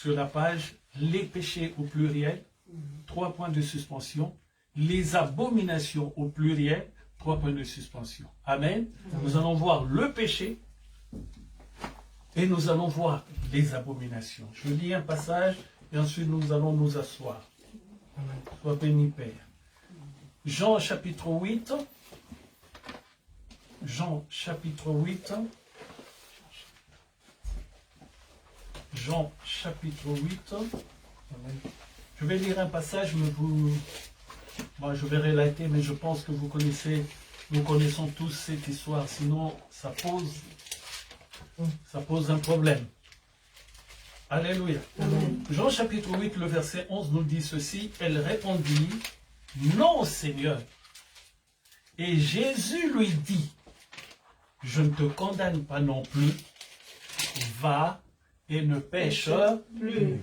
la page, les péchés au pluriel, 3 points de suspension, les abominations au pluriel, 3 points de suspension. Amen. Nous allons voir le péché et nous allons voir les abominations. Je lis un passage et ensuite nous allons nous asseoir. Sois béni, Père. Jean chapitre 8. Jean chapitre 8. Jean chapitre 8. Je vais lire un passage, mais moi je vais relater, mais je pense que nous connaissons tous cette histoire, sinon ça pose un problème. Alléluia. Amen. Jean chapitre 8, le verset 11 nous dit ceci, elle répondit, non Seigneur. Et Jésus lui dit, je ne te condamne pas non plus, va et ne pêche plus.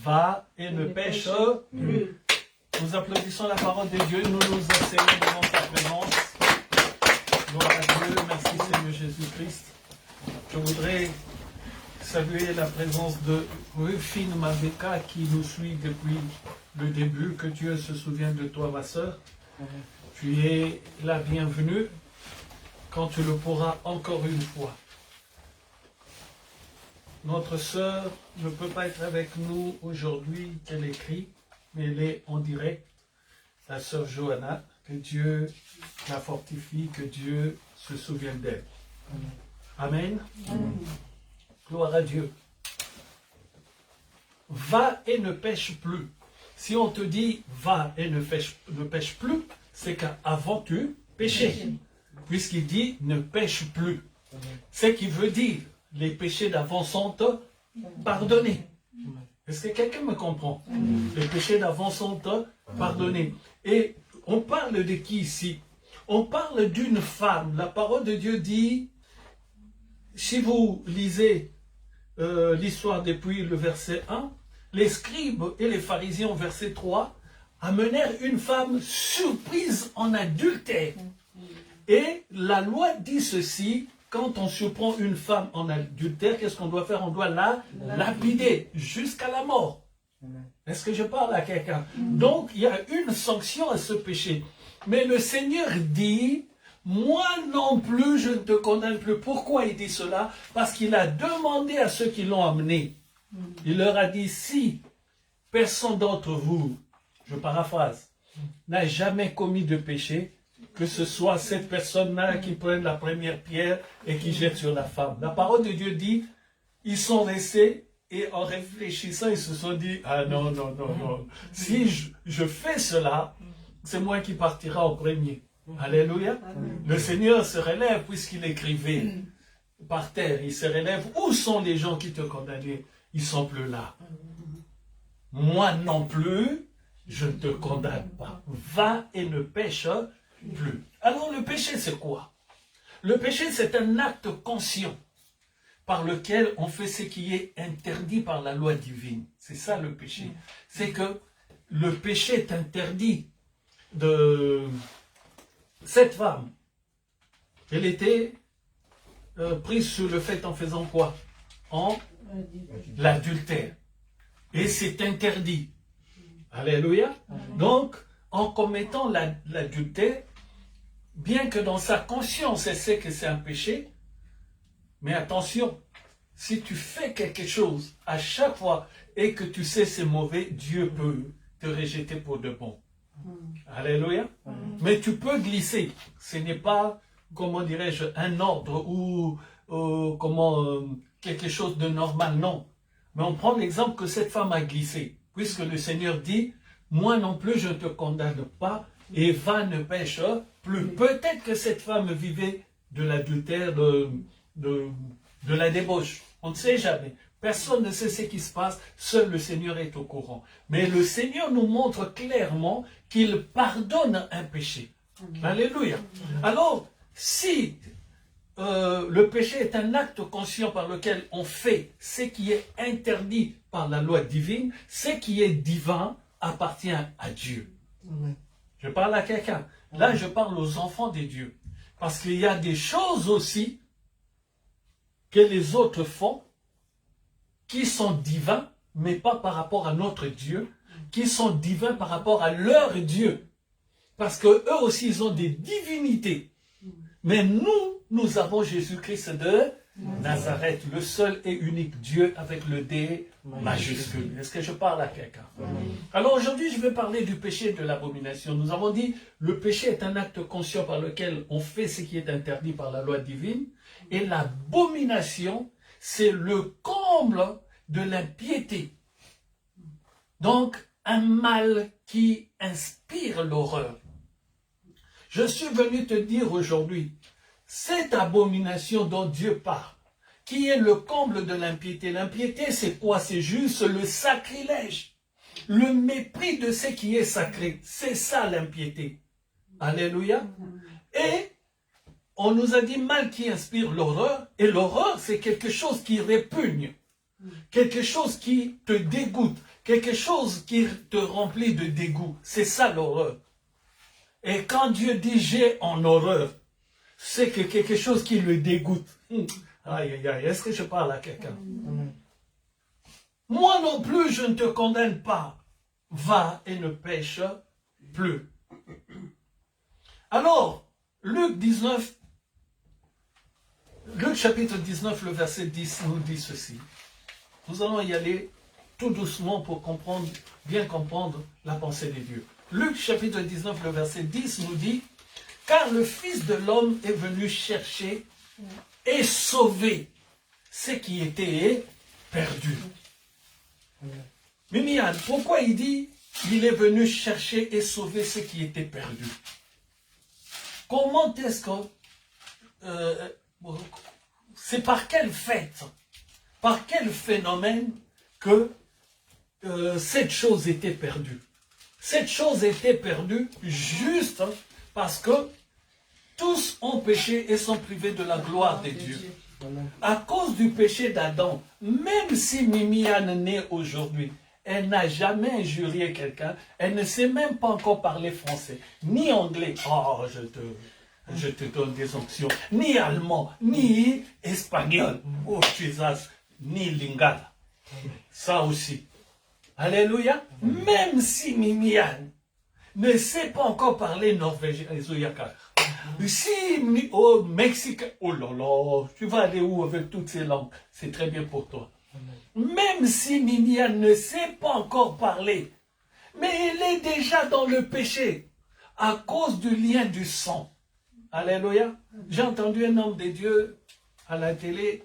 Va et ne pêche plus. Nous applaudissons la parole de Dieu, nous nous asseyons devant sa présence. Gloire à Dieu, merci Seigneur Jésus-Christ. Je voudrais saluer la présence de Rufine Mabeka qui nous suit depuis le début. Que Dieu se souvienne de toi, ma sœur. Tu es la bienvenue quand tu le pourras encore une fois. Notre sœur ne peut pas être avec nous aujourd'hui, qu'elle écrit, mais elle est en direct. La sœur Johanna, que Dieu la fortifie, que Dieu se souvienne d'elle. Amen. Amen. Gloire à Dieu. Va et ne pêche plus. Si on te dit va et ne pêche plus, c'est qu'avant tu péchais. Puisqu'il dit ne pêche plus. Ce qui veut dire les péchés d'avant sont pardonnés. Est-ce que quelqu'un me comprend? Les péchés d'avant sont pardonnés. Et on parle de qui ici? On parle d'une femme. La parole de Dieu dit, si vous lisez l'histoire depuis le verset 1, les scribes et les pharisiens au verset 3 amenèrent une femme surprise en adultère. Et la loi dit ceci, quand on surprend une femme en adultère, qu'est-ce qu'on doit faire? On doit la lapider jusqu'à la mort. Est-ce que je parle à quelqu'un? Donc, il y a une sanction à ce péché. Mais le Seigneur dit, moi non plus, je ne te condamne plus. Pourquoi il dit cela? Parce qu'il a demandé à ceux qui l'ont amené. Il leur a dit, si personne d'entre vous, je paraphrase, n'a jamais commis de péché, que ce soit cette personne-là qui prenne la première pierre et qui jette sur la femme. La parole de Dieu dit, ils sont restés et en réfléchissant, ils se sont dit, ah non, non, non, non. Si je fais cela, c'est moi qui partira en premier. Alléluia. Le Seigneur se relève puisqu'il écrivait par terre. Il se relève. Où sont les gens qui te condamnaient? Ils sont plus là. Moi non plus, je ne te condamne pas. Va et ne pêche plus. Alors le péché c'est quoi? Le péché c'est un acte conscient par lequel on fait ce qui est interdit par la loi divine. C'est ça le péché. C'est que le péché est interdit de cette femme. Elle était prise sur le fait en faisant quoi? En l'adultère. Et c'est interdit. Alléluia. Donc, en commettant l'adultère, bien que dans sa conscience, elle sait que c'est un péché, mais attention, si tu fais quelque chose à chaque fois et que tu sais c'est mauvais, Dieu peut te rejeter pour de bon. Alléluia. Mais tu peux glisser. Ce n'est pas, comment dirais-je, un ordre ou quelque chose de normal, non. Mais on prend l'exemple que cette femme a glissé, puisque le Seigneur dit, moi non plus je ne te condamne pas, et va ne pêche plus. Peut-être que cette femme vivait de l'adultère, de la débauche. On ne sait jamais. Personne ne sait ce qui se passe, seul le Seigneur est au courant. Mais le Seigneur nous montre clairement qu'il pardonne un péché. Alléluia. Alors, si le péché est un acte conscient par lequel on fait ce qui est interdit par la loi divine, ce qui est divin appartient à Dieu. Je parle à quelqu'un. Là, je parle aux enfants de Dieu. Parce qu'il y a des choses aussi que les autres font qui sont divins, mais pas par rapport à notre Dieu, qui sont divins par rapport à leur Dieu. Parce que eux aussi, ils ont des divinités. Mais nous avons Jésus-Christ de Nazareth, le seul et unique Dieu avec le D majuscule. Est-ce que je parle à quelqu'un? Alors aujourd'hui, je vais parler du péché de l'abomination. Nous avons dit, le péché est un acte conscient par lequel on fait ce qui est interdit par la loi divine. Et l'abomination, c'est le comble de l'impiété. Donc, un mal qui inspire l'horreur. Je suis venu te dire aujourd'hui, cette abomination dont Dieu parle, qui est le comble de l'impiété. L'impiété, c'est quoi? C'est juste le sacrilège, le mépris de ce qui est sacré. C'est ça l'impiété. Alléluia. Et on nous a dit mal qui inspire l'horreur, et l'horreur, c'est quelque chose qui répugne, quelque chose qui te dégoûte, quelque chose qui te remplit de dégoût. C'est ça l'horreur. Et quand Dieu dit « j'ai en horreur », c'est que quelque chose qui le dégoûte. Aïe, aïe, aïe, est-ce que je parle à quelqu'un? Amen. Moi non plus, je ne te condamne pas. Va et ne pêche plus. Alors, Luc chapitre 19, le verset 10 nous dit ceci. Nous allons y aller tout doucement pour bien comprendre la pensée de Dieu. Luc chapitre 19, le verset 10 nous dit, « Car le Fils de l'homme est venu chercher et sauver ce qui était perdu. » Mimiane, pourquoi il dit il est venu chercher et sauver ce qui était perdu? Comment est-ce que c'est par quel fait, par quel phénomène que cette chose était perdue? Cette chose était perdue juste parce que tous ont péché et sont privés de la gloire de Dieu. À cause du péché d'Adam, même si Mimiane naît aujourd'hui, elle n'a jamais injurié quelqu'un, elle ne sait même pas encore parler français, ni anglais, oh je te donne des options, ni allemand, ni espagnol, oh Jesus, ni lingala, ça aussi. Alléluia. Même si Mimiane ne sait pas encore parler norvégien, si au Mexique, oh là là, tu vas aller où avec toutes ces langues? C'est très bien pour toi. Même si Mimiane ne sait pas encore parler, mais elle est déjà dans le péché à cause du lien du sang. Alléluia. J'ai entendu un homme de Dieu à la télé.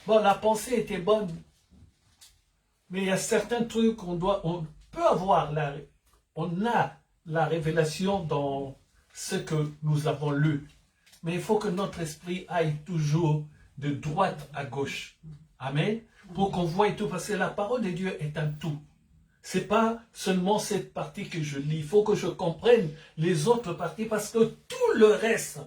Bon, la pensée était bonne, mais il y a certains trucs on peut avoir, on a la révélation dans ce que nous avons lu. Mais il faut que notre esprit aille toujours de droite à gauche. Amen. Pour qu'on voie tout, parce que la parole de Dieu est un tout. C'est pas seulement cette partie que je lis. Il faut que je comprenne les autres parties, parce que tout le reste,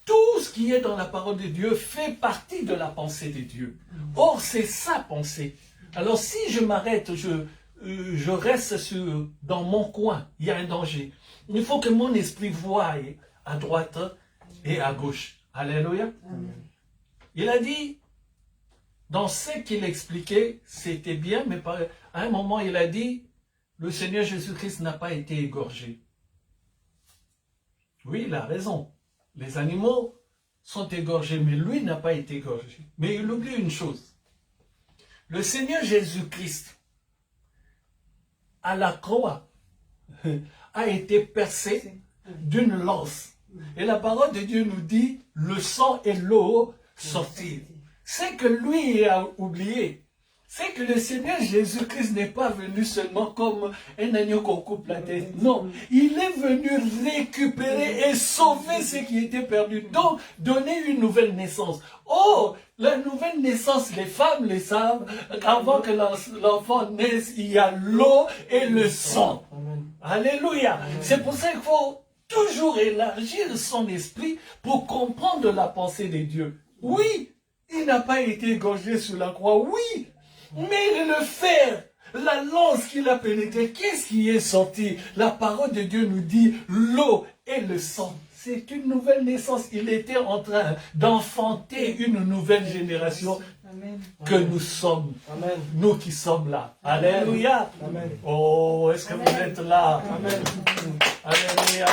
tout ce qui est dans la parole de Dieu fait partie de la pensée de Dieu. Or, c'est sa pensée. Alors, si je m'arrête, je reste dans mon coin, il y a un danger. Il faut que mon esprit voie à droite et à gauche. Alléluia. Amen. Il a dit, dans ce qu'il expliquait, c'était bien, mais à un moment, il a dit, le Seigneur Jésus-Christ n'a pas été égorgé. Oui, il a raison. Les animaux sont égorgés, mais lui n'a pas été égorgé. Mais il oublie une chose. Le Seigneur Jésus-Christ, à la croix, a été percé d'une lance. Et la parole de Dieu nous dit, le sang et l'eau sortirent. C'est que lui a oublié. C'est que le Seigneur Jésus-Christ n'est pas venu seulement comme un agneau qu'on coupe la tête. Non, il est venu récupérer et sauver ce qui était perdu. Donc, donner une nouvelle naissance. Oh, la nouvelle naissance, les femmes le savent. Avant que l'enfant naisse, il y a l'eau et le sang. Alléluia. C'est pour ça qu'il faut toujours élargir son esprit pour comprendre la pensée de Dieu. Oui, il n'a pas été égorgé sur la croix, oui, mais le fer, la lance qu'il a pénétrée, qu'est-ce qui est sorti? La parole de Dieu nous dit l'eau et le sang. C'est une nouvelle naissance. Il était en train d'enfanter une nouvelle génération. Amen. Que nous sommes. Amen. Nous qui sommes là. Amen. Alléluia. Amen. Oh, est-ce que Amen. Vous êtes là? Amen. Alléluia.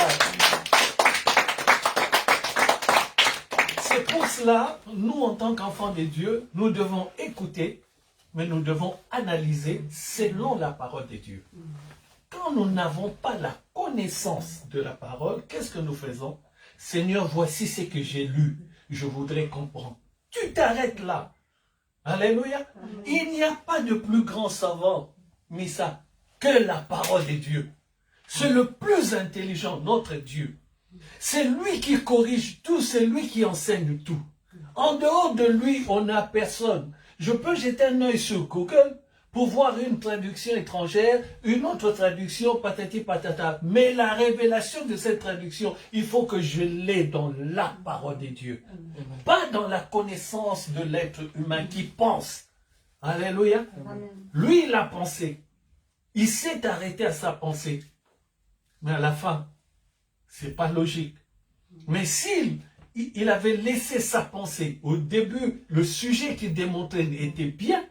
C'est pour cela, nous en tant qu'enfants de Dieu, nous devons écouter, mais nous devons analyser selon la parole de Dieu. Quand nous n'avons pas la connaissance de la parole, qu'est-ce que nous faisons? Seigneur, voici ce que j'ai lu. Je voudrais comprendre. Tu t'arrêtes là. Alléluia. Amen. Il n'y a pas de plus grand savant, Missa, que la parole de Dieu. C'est le plus intelligent, notre Dieu. C'est lui qui corrige tout, c'est lui qui enseigne tout. En dehors de lui, on n'a personne. Je peux jeter un œil sur Google pour voir une traduction étrangère, une autre traduction, patati patata. Mais la révélation de cette traduction, il faut que je l'ai dans la parole de Dieu. Pas dans la connaissance de l'être humain qui pense. Alléluia. Lui, il a pensé. Il s'est arrêté à sa pensée. Mais à la fin, c'est pas logique. Mais s'il il avait laissé sa pensée. Au début, le sujet qu'il démontrait était bien,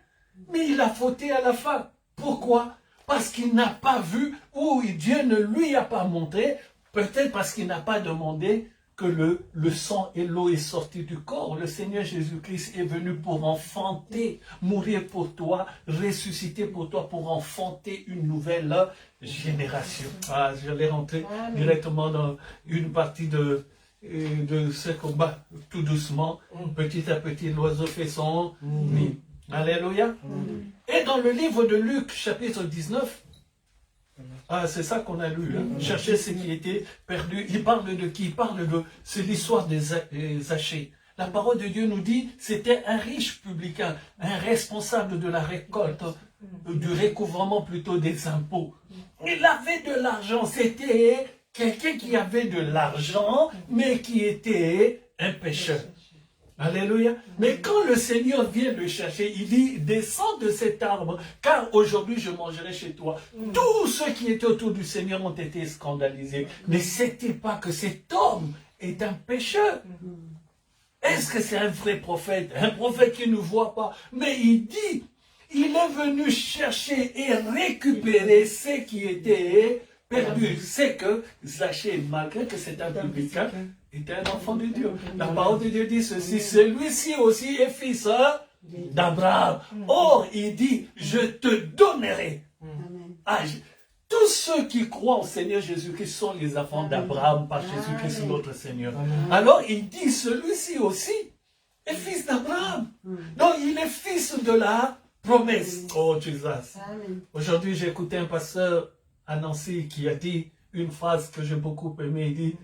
mais il a fauté à la fin. Pourquoi? Parce qu'il n'a pas vu, ou Dieu ne lui a pas montré, peut-être parce qu'il n'a pas demandé que le sang et l'eau est sorti du corps. Le Seigneur Jésus-Christ est venu pour enfanter, mourir pour toi, ressusciter pour toi, pour enfanter une nouvelle génération. Ah, j'allais rentrer directement dans une partie de ce combat, tout doucement, petit à petit, l'oiseau fait son nid. Alléluia. Et dans le livre de Luc, chapitre 19, ah, c'est ça qu'on a lu, hein. Chercher ce qui était perdu. Il parle de qui? Il parle de... C'est l'histoire des Zachée. La parole de Dieu nous dit, c'était un riche publicain, un responsable de la récolte, du recouvrement plutôt des impôts. Il avait de l'argent, c'était quelqu'un qui avait de l'argent, mais qui était un pécheur. Alléluia. Mais quand le Seigneur vient le chercher, il dit, descends de cet arbre, car aujourd'hui je mangerai chez toi. Tous ceux qui étaient autour du Seigneur ont été scandalisés. Ne sait-il pas que cet homme est un pécheur? Est-ce que c'est un vrai prophète? Un prophète qui ne voit pas. Mais il dit, il est venu chercher et récupérer ce qui était perdu. C'est que Zachée, malgré que c'est un publicain, était un enfant de Dieu. La parole de Dieu dit ceci, celui-ci aussi est fils d'Abraham. Or, il dit, je te donnerai. Tous ceux qui croient au Seigneur Jésus-Christ sont les enfants d'Abraham par Jésus-Christ notre Seigneur. Alors, il dit, celui-ci aussi est fils d'Abraham. Donc, il est fils de la promesse. Oh, Jésus. Aujourd'hui, j'ai écouté un pasteur à Nancy qui a dit une phrase que j'ai beaucoup aimée. Il dit,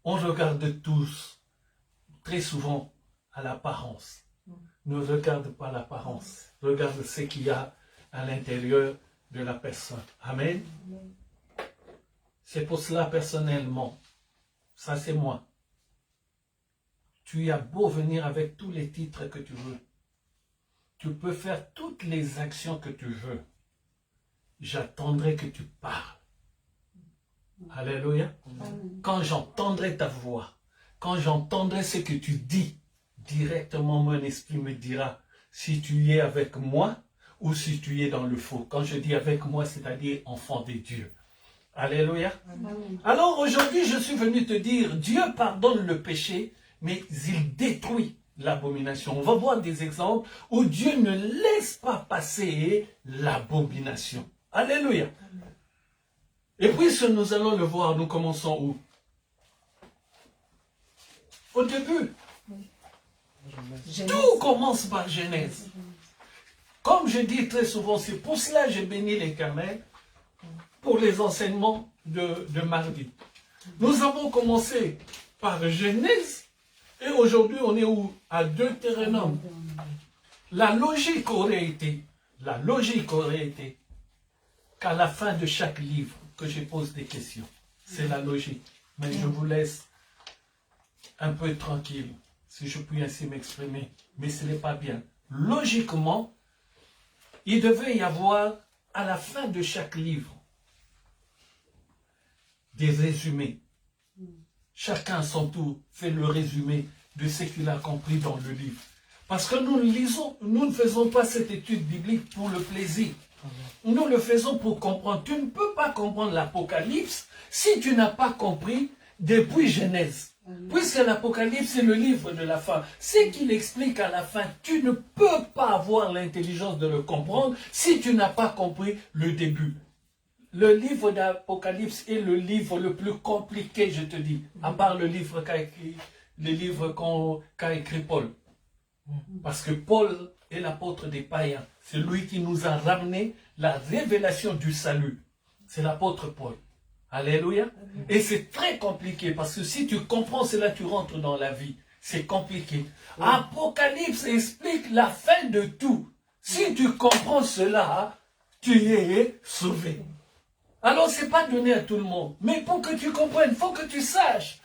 on regarde tous, très souvent, à l'apparence. Ne regarde pas l'apparence. Regarde ce qu'il y a à l'intérieur de la personne. Amen. C'est pour cela, personnellement, ça c'est moi. Tu as beau venir avec tous les titres que tu veux. Tu peux faire toutes les actions que tu veux. J'attendrai que tu parles. Alléluia. Quand j'entendrai ta voix, quand j'entendrai ce que tu dis, directement mon esprit me dira si tu es avec moi ou si tu es dans le faux. Quand je dis avec moi, c'est-à-dire enfant de Dieu. Alléluia. Alors aujourd'hui, je suis venu te dire, Dieu pardonne le péché, mais il détruit l'abomination. On va voir des exemples où Dieu ne laisse pas passer l'abomination. Alléluia. Et puisque nous allons le voir, nous commençons où? Au début. Tout commence par Genèse. Comme je dis très souvent, c'est pour cela que j'ai béni l'Éternel pour les enseignements de mardi. Nous avons commencé par Genèse et aujourd'hui on est où? À Deutéronome. La logique aurait été qu'à la fin de chaque livre, que je pose des questions. C'est la logique. Mais je vous laisse un peu tranquille, si je puis ainsi m'exprimer. Mais ce n'est pas bien. Logiquement, il devait y avoir, à la fin de chaque livre, des résumés. Chacun à son tour fait le résumé de ce qu'il a compris dans le livre. Parce que nous ne faisons pas cette étude biblique pour le plaisir. Nous le faisons pour comprendre. Tu ne peux pas comprendre l'Apocalypse si tu n'as pas compris depuis Genèse. Puisque l'Apocalypse est le livre de la fin. Ce qu'il explique à la fin, tu ne peux pas avoir l'intelligence de le comprendre si tu n'as pas compris le début. Le livre d'Apocalypse est le livre le plus compliqué, je te dis, à part le livre qu'a écrit Paul. Parce que Paul est l'apôtre des païens. C'est lui qui nous a ramené la révélation du salut. C'est l'apôtre Paul. Alléluia. Et c'est très compliqué parce que si tu comprends cela, tu rentres dans la vie. C'est compliqué. Apocalypse explique la fin de tout. Si tu comprends cela, tu es sauvé. Alors, ce n'est pas donné à tout le monde. Mais pour que tu comprennes, il faut que tu saches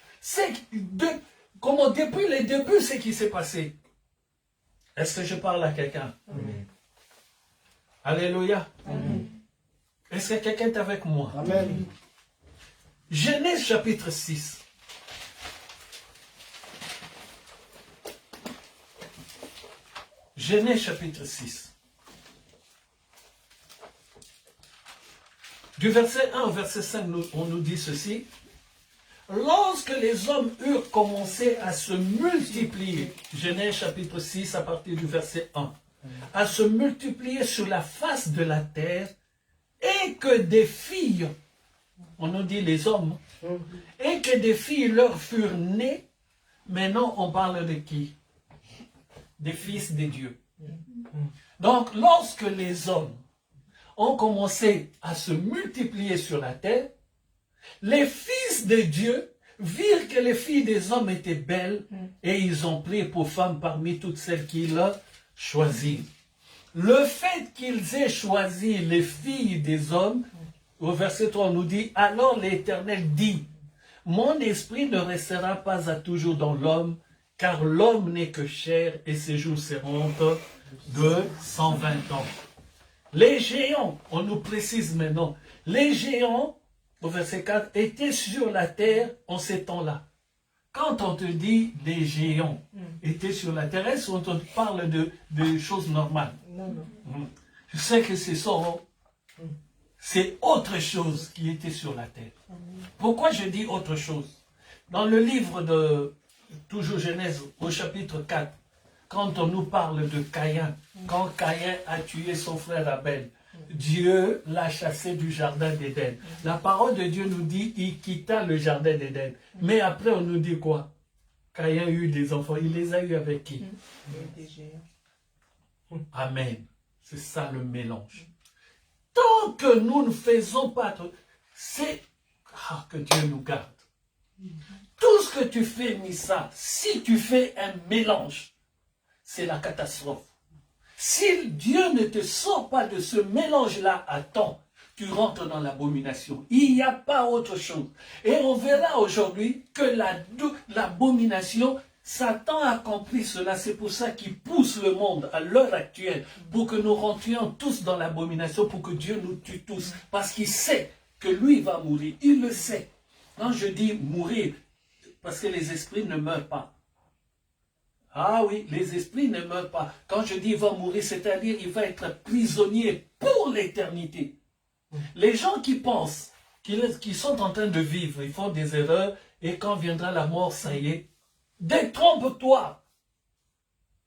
comment depuis les débuts, ce qui s'est passé. Est-ce que je parle à quelqu'un? Alléluia. Est-ce que quelqu'un est avec moi? Amen. Genèse chapitre 6. Genèse chapitre 6. Du verset 1 au verset 5, on nous dit ceci. Lorsque les hommes eurent commencé à se multiplier, Genèse chapitre 6 à partir du verset 1, à se multiplier sur la face de la terre, et que des filles, on nous dit les hommes, et que des filles leur furent nées, maintenant on parle de qui? Des fils des dieux. Donc lorsque les hommes ont commencé à se multiplier sur la terre, les fils de Dieu virent que les filles des hommes étaient belles et ils ont pris pour femmes parmi toutes celles qu'ils choisirent. Le fait qu'ils aient choisi les filles des hommes, au verset 3 on nous dit, alors l'Éternel dit, mon esprit ne restera pas à toujours dans l'homme, car l'homme n'est que chair et ses jours seront de 120 ans. Les géants, on nous précise maintenant, les géants, au verset 4, étaient sur la terre en ces temps-là. Quand on te dit les géants étaient sur la terre, est-ce qu'on te parle de choses normales? Non. Je sais que c'est autre chose qui était sur la terre. Pourquoi je dis autre chose? Dans le livre de, toujours Genèse, au chapitre 4, quand on nous parle de Caïn, quand Caïn a tué son frère Abel, Dieu l'a chassé du jardin d'Éden. La parole de Dieu nous dit, il quitta le jardin d'Éden. Mais après, on nous dit quoi? Caïn a eu des enfants. Il les a eu avec qui? Amen. C'est ça le mélange. Tant que nous ne faisons pas, c'est que Dieu nous garde. Tout ce que tu fais, Missa, si tu fais un mélange, c'est la catastrophe. Si Dieu ne te sort pas de ce mélange-là à temps, tu rentres dans l'abomination. Il n'y a pas autre chose. Et on verra aujourd'hui que l'abomination, Satan a compris cela. C'est pour ça qu'il pousse le monde à l'heure actuelle, pour que nous rentrions tous dans l'abomination, pour que Dieu nous tue tous. Parce qu'il sait que lui va mourir. Il le sait. Quand je dis mourir, parce que les esprits ne meurent pas. Ah oui, les esprits ne meurent pas. Quand je dis il va mourir, c'est-à-dire il va être prisonnier pour l'éternité. Les gens qui pensent qu'ils sont en train de vivre, ils font des erreurs, et quand viendra la mort, ça y est, détrompe-toi.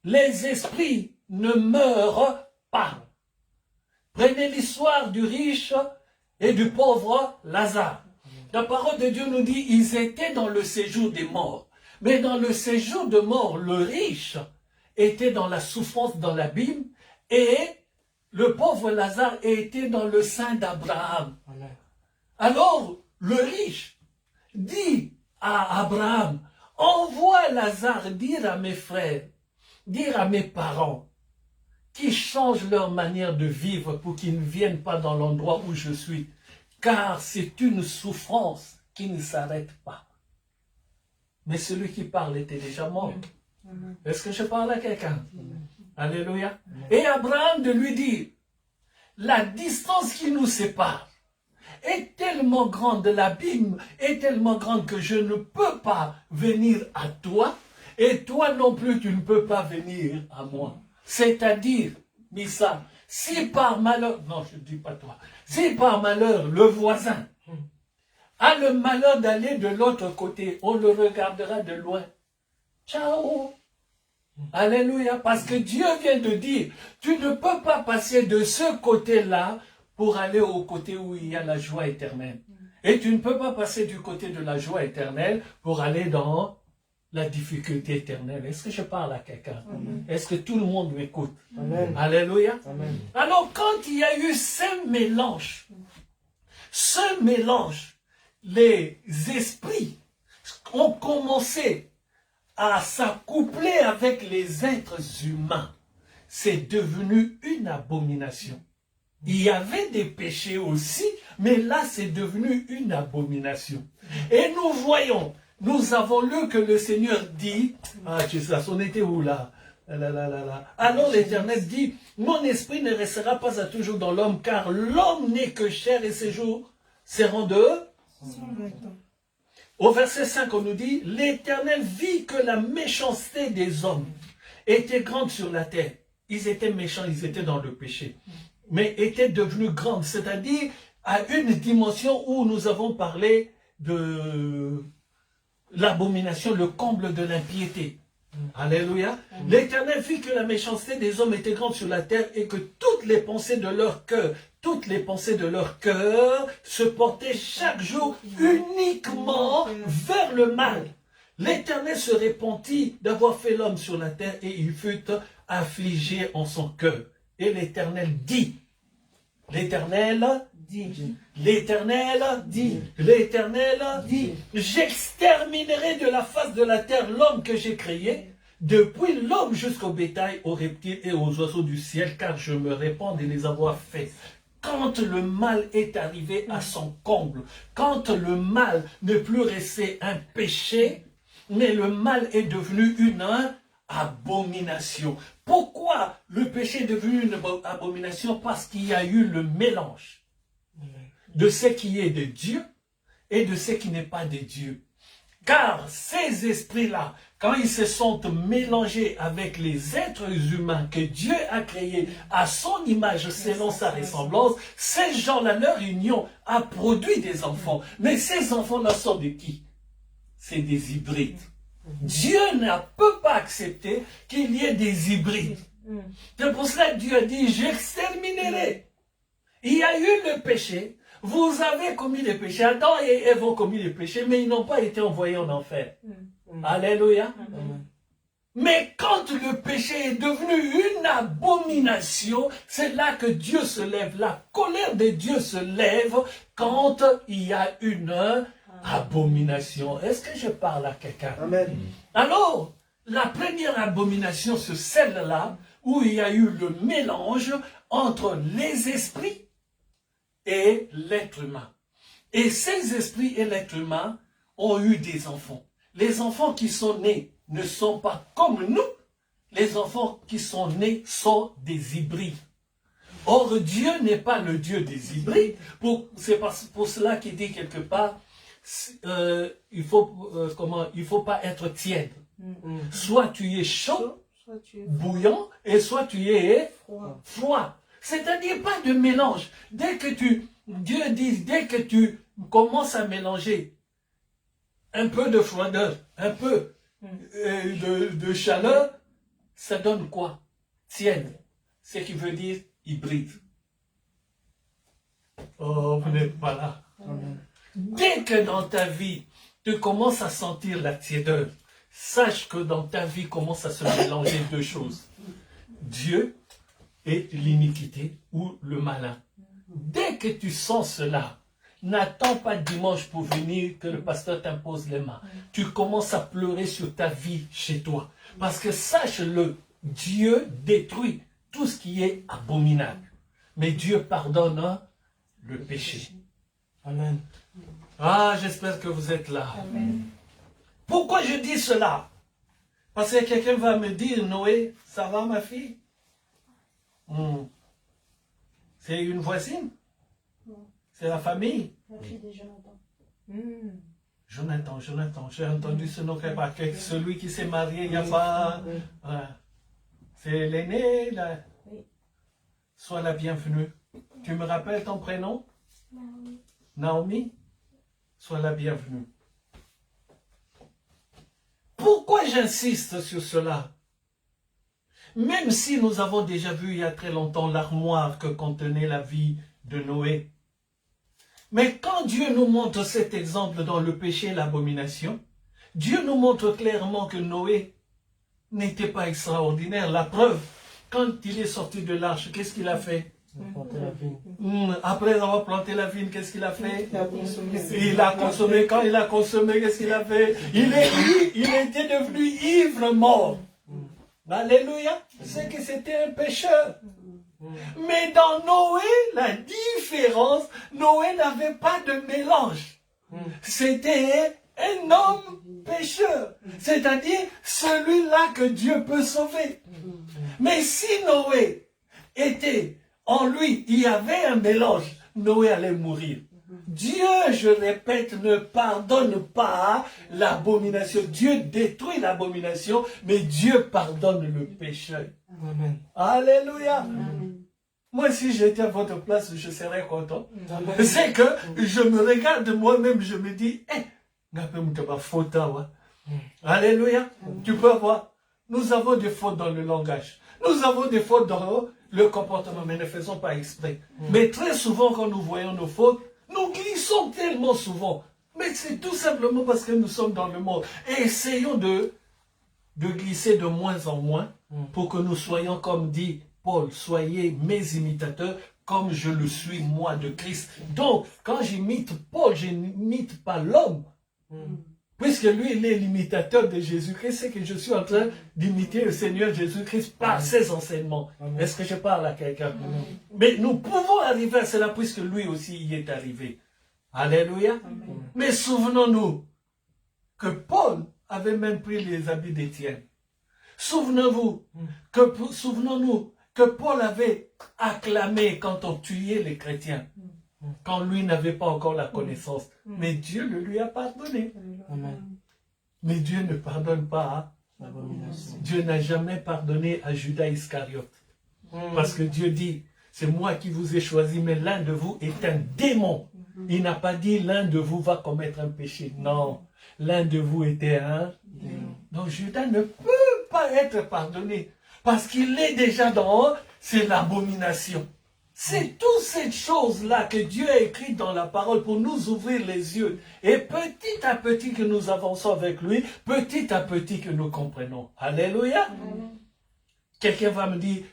Les esprits ne meurent pas. Prenez l'histoire du riche et du pauvre Lazare. La parole de Dieu nous dit, ils étaient dans le séjour des morts. Mais dans le séjour de mort, le riche était dans la souffrance, dans l'abîme, et le pauvre Lazare était dans le sein d'Abraham. Alors, le riche dit à Abraham, envoie Lazare dire à mes frères, dire à mes parents, qu'ils changent leur manière de vivre pour qu'ils ne viennent pas dans l'endroit où je suis, car c'est une souffrance qui ne s'arrête pas. Mais celui qui parle était déjà mort. Est-ce que je parle à quelqu'un? Alléluia. Et Abraham de lui dire, la distance qui nous sépare est tellement grande, l'abîme est tellement grande que je ne peux pas venir à toi, et toi non plus tu ne peux pas venir à moi. C'est-à-dire, Missa, si par malheur, non je ne dis pas toi, si par malheur le voisin a le malheur d'aller de l'autre côté, on le regardera de loin. Ciao. Alléluia. Parce que Dieu vient de dire, tu ne peux pas passer de ce côté-là pour aller au côté où il y a la joie éternelle. Et tu ne peux pas passer du côté de la joie éternelle pour aller dans la difficulté éternelle. Est-ce que je parle à quelqu'un? Est-ce que tout le monde m'écoute? Alléluia. Amen. Alors quand il y a eu ce mélange, les esprits ont commencé à s'accoupler avec les êtres humains. C'est devenu une abomination. Il y avait des péchés aussi, mais là c'est devenu une abomination. Et nous voyons, nous avons lu que le Seigneur dit, ah tu sais, on était où là? Alors l'Éternel dit, mon esprit ne restera pas à toujours dans l'homme, car l'homme n'est que chair et ses jours seront de 120 ans. Au verset 5, on nous dit, l'Éternel vit que la méchanceté des hommes était grande sur la terre, ils étaient méchants, ils étaient dans le péché, mais étaient devenus grands, c'est-à-dire à une dimension où nous avons parlé de l'abomination, le comble de l'impiété. Alléluia. L'Éternel vit que la méchanceté des hommes était grande sur la terre et que toutes les pensées de leur cœur, se portaient chaque jour uniquement vers le mal. L'Éternel se repentit d'avoir fait l'homme sur la terre et il fut affligé en son cœur. Et l'Éternel dit, j'exterminerai de la face de la terre l'homme que j'ai créé, depuis l'homme jusqu'au bétail, aux reptiles et aux oiseaux du ciel, car je me répands de les avoir faits. Quand le mal est arrivé à son comble, quand le mal n'est plus resté un péché, mais le mal est devenu une abomination. Pourquoi le péché est devenu une abomination? Parce qu'il y a eu le mélange de ce qui est de Dieu et de ce qui n'est pas de Dieu. Car ces esprits-là, quand ils se sont mélangés avec les êtres humains que Dieu a créés à son image selon sa ressemblance, ces gens-là, leur union a produit des enfants. Mais ces enfants-là sont de qui? C'est des hybrides. Dieu ne peut pas accepter qu'il y ait des hybrides. C'est pour cela que Dieu a dit, j'exterminerai. Il y a eu le péché. Vous avez commis le péché. Adam et Ève ont commis le péché, mais ils n'ont pas été envoyés en enfer. Alléluia. Mais quand le péché est devenu une abomination, c'est là que Dieu se lève. La colère de Dieu se lève quand il y a une abomination. Est-ce que je parle à quelqu'un? Amen. Alors, la première abomination, c'est celle-là où il y a eu le mélange entre les esprits et l'être humain. Et ces esprits et l'être humain ont eu des enfants. Les enfants qui sont nés ne sont pas comme nous. Les enfants qui sont nés sont des hybrides. Or, Dieu n'est pas le Dieu des hybrides. C'est pour cela qu'il dit quelque part, il faut pas être tiède. Soit tu es chaud, bouillant, et soit tu es froid. C'est-à-dire pas de mélange. Dieu dit, dès que tu commences à mélanger un peu de froideur, un peu de chaleur, ça donne quoi? Tiède. Ce qui veut dire hybride. Oh, vous n'êtes pas là. Dès que dans ta vie, tu commences à sentir la tiédeur, sache que dans ta vie commence à se mélanger deux choses. Dieu et l'iniquité ou le malin. Dès que tu sens cela, n'attends pas dimanche pour venir que le pasteur t'impose les mains. Tu commences à pleurer sur ta vie chez toi. Parce que sache-le, Dieu détruit tout ce qui est abominable. Mais Dieu pardonne le péché. Amen. Ah, j'espère que vous êtes là. Amen. Pourquoi je dis cela? Parce que quelqu'un va me dire, Noé, ça va ma fille? C'est une voisine? C'est la famille? La fille de Jonathan. Jonathan, j'ai entendu ce nom quelque part. Celui qui s'est marié, il n'y a pas... C'est l'aîné, là. Oui. Sois la bienvenue. Tu me rappelles ton prénom? Naomi. Naomi? Sois la bienvenue. Pourquoi j'insiste sur cela? Même si nous avons déjà vu il y a très longtemps l'armoire que contenait la vie de Noé. Mais quand Dieu nous montre cet exemple dans le péché et l'abomination, Dieu nous montre clairement que Noé n'était pas extraordinaire. La preuve, quand il est sorti de l'arche, qu'est-ce qu'il a fait? Après avoir planté la vigne, qu'est-ce qu'il a fait? Il a consommé. Quand il a consommé, qu'est-ce qu'il a fait? Il était devenu ivre mort. Alléluia. C'est que c'était un pécheur. Mais dans Noé, la différence, Noé n'avait pas de mélange. C'était un homme pécheur. C'est-à-dire celui-là que Dieu peut sauver. Mais si Noé était en lui, il y avait un mélange, Noé allait mourir. Dieu, je répète, ne pardonne pas l'abomination. Dieu détruit l'abomination, mais Dieu pardonne le pécheur. Amen. Alléluia. Amen. Moi, si j'étais à votre place, je serais content. Amen. C'est que je me regarde moi-même, je me dis, alléluia. Tu peux voir, nous avons des fautes dans le langage. Nous avons des fautes dans le comportement, mais ne faisons pas exprès. Mais très souvent, quand nous voyons nos fautes, nous glissons tellement souvent. Mais c'est tout simplement parce que nous sommes dans le monde. Et essayons de glisser de moins en moins pour que nous soyons, comme dit Paul, soyez mes imitateurs comme je le suis moi de Christ. Donc, quand j'imite Paul, je n'imite pas l'homme. Puisque lui, il est l'imitateur de Jésus-Christ, c'est que je suis en train d'imiter le Seigneur Jésus-Christ par ses enseignements. Est-ce que je parle à quelqu'un? Mais nous pouvons arriver à cela puisque lui aussi y est arrivé. Alléluia. Mais souvenons-nous que Paul avait même pris les habits d'Étienne. Souvenons-nous que Paul avait acclamé quand on tuait les chrétiens, quand lui n'avait pas encore la connaissance. Mais Dieu le lui a pardonné. Amen. Mais Dieu ne pardonne pas. L'abomination. Dieu n'a jamais pardonné à Judas Iscariote. Parce que Dieu dit, c'est moi qui vous ai choisi, mais l'un de vous est un démon. Il n'a pas dit l'un de vous va commettre un péché. Non, l'un de vous était un démon. Donc Judas ne peut pas être pardonné. Parce qu'il est déjà dans, c'est l'abomination. C'est toutes ces choses-là que Dieu a écrites dans la parole pour nous ouvrir les yeux. Et petit à petit que nous avançons avec lui, petit à petit que nous comprenons. Alléluia. Quelqu'un va me dire,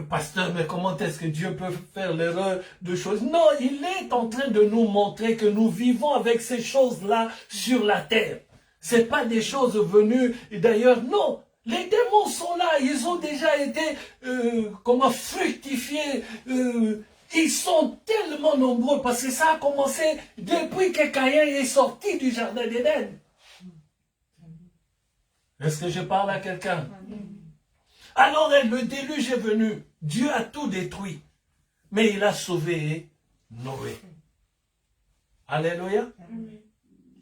pasteur, mais comment est-ce que Dieu peut faire l'erreur de choses? Non, il est en train de nous montrer que nous vivons avec ces choses-là sur la terre. C'est pas des choses venues, et d'ailleurs, non. Les démons sont là, ils ont déjà été, fructifiés, ils sont tellement nombreux, parce que ça a commencé depuis que Caïn est sorti du jardin d'Éden. Est-ce que je parle à quelqu'un? Alors le déluge est venu, Dieu a tout détruit, mais il a sauvé Noé. Alléluia.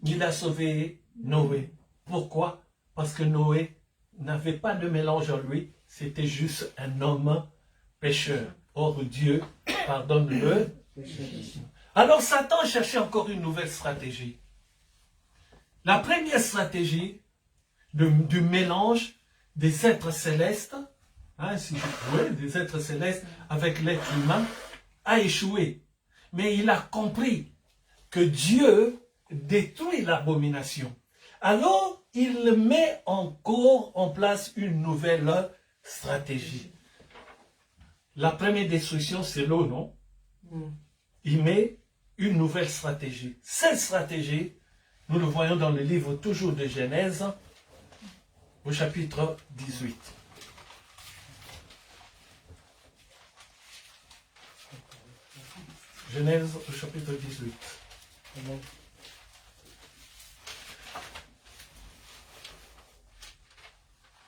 Il a sauvé Noé. Pourquoi? Parce que Noé n'avait pas de mélange en lui, c'était juste un homme pécheur. Or Dieu pardonne le péché. Alors Satan cherchait encore une nouvelle stratégie. La première stratégie du mélange des êtres célestes, des êtres célestes avec l'être humain, a échoué. Mais il a compris que Dieu détruit l'abomination. Alors, il met encore en place une nouvelle stratégie. La première destruction, c'est l'eau, non? Il met une nouvelle stratégie. Cette stratégie, nous le voyons dans le livre toujours de Genèse, au chapitre 18. Genèse au chapitre 18.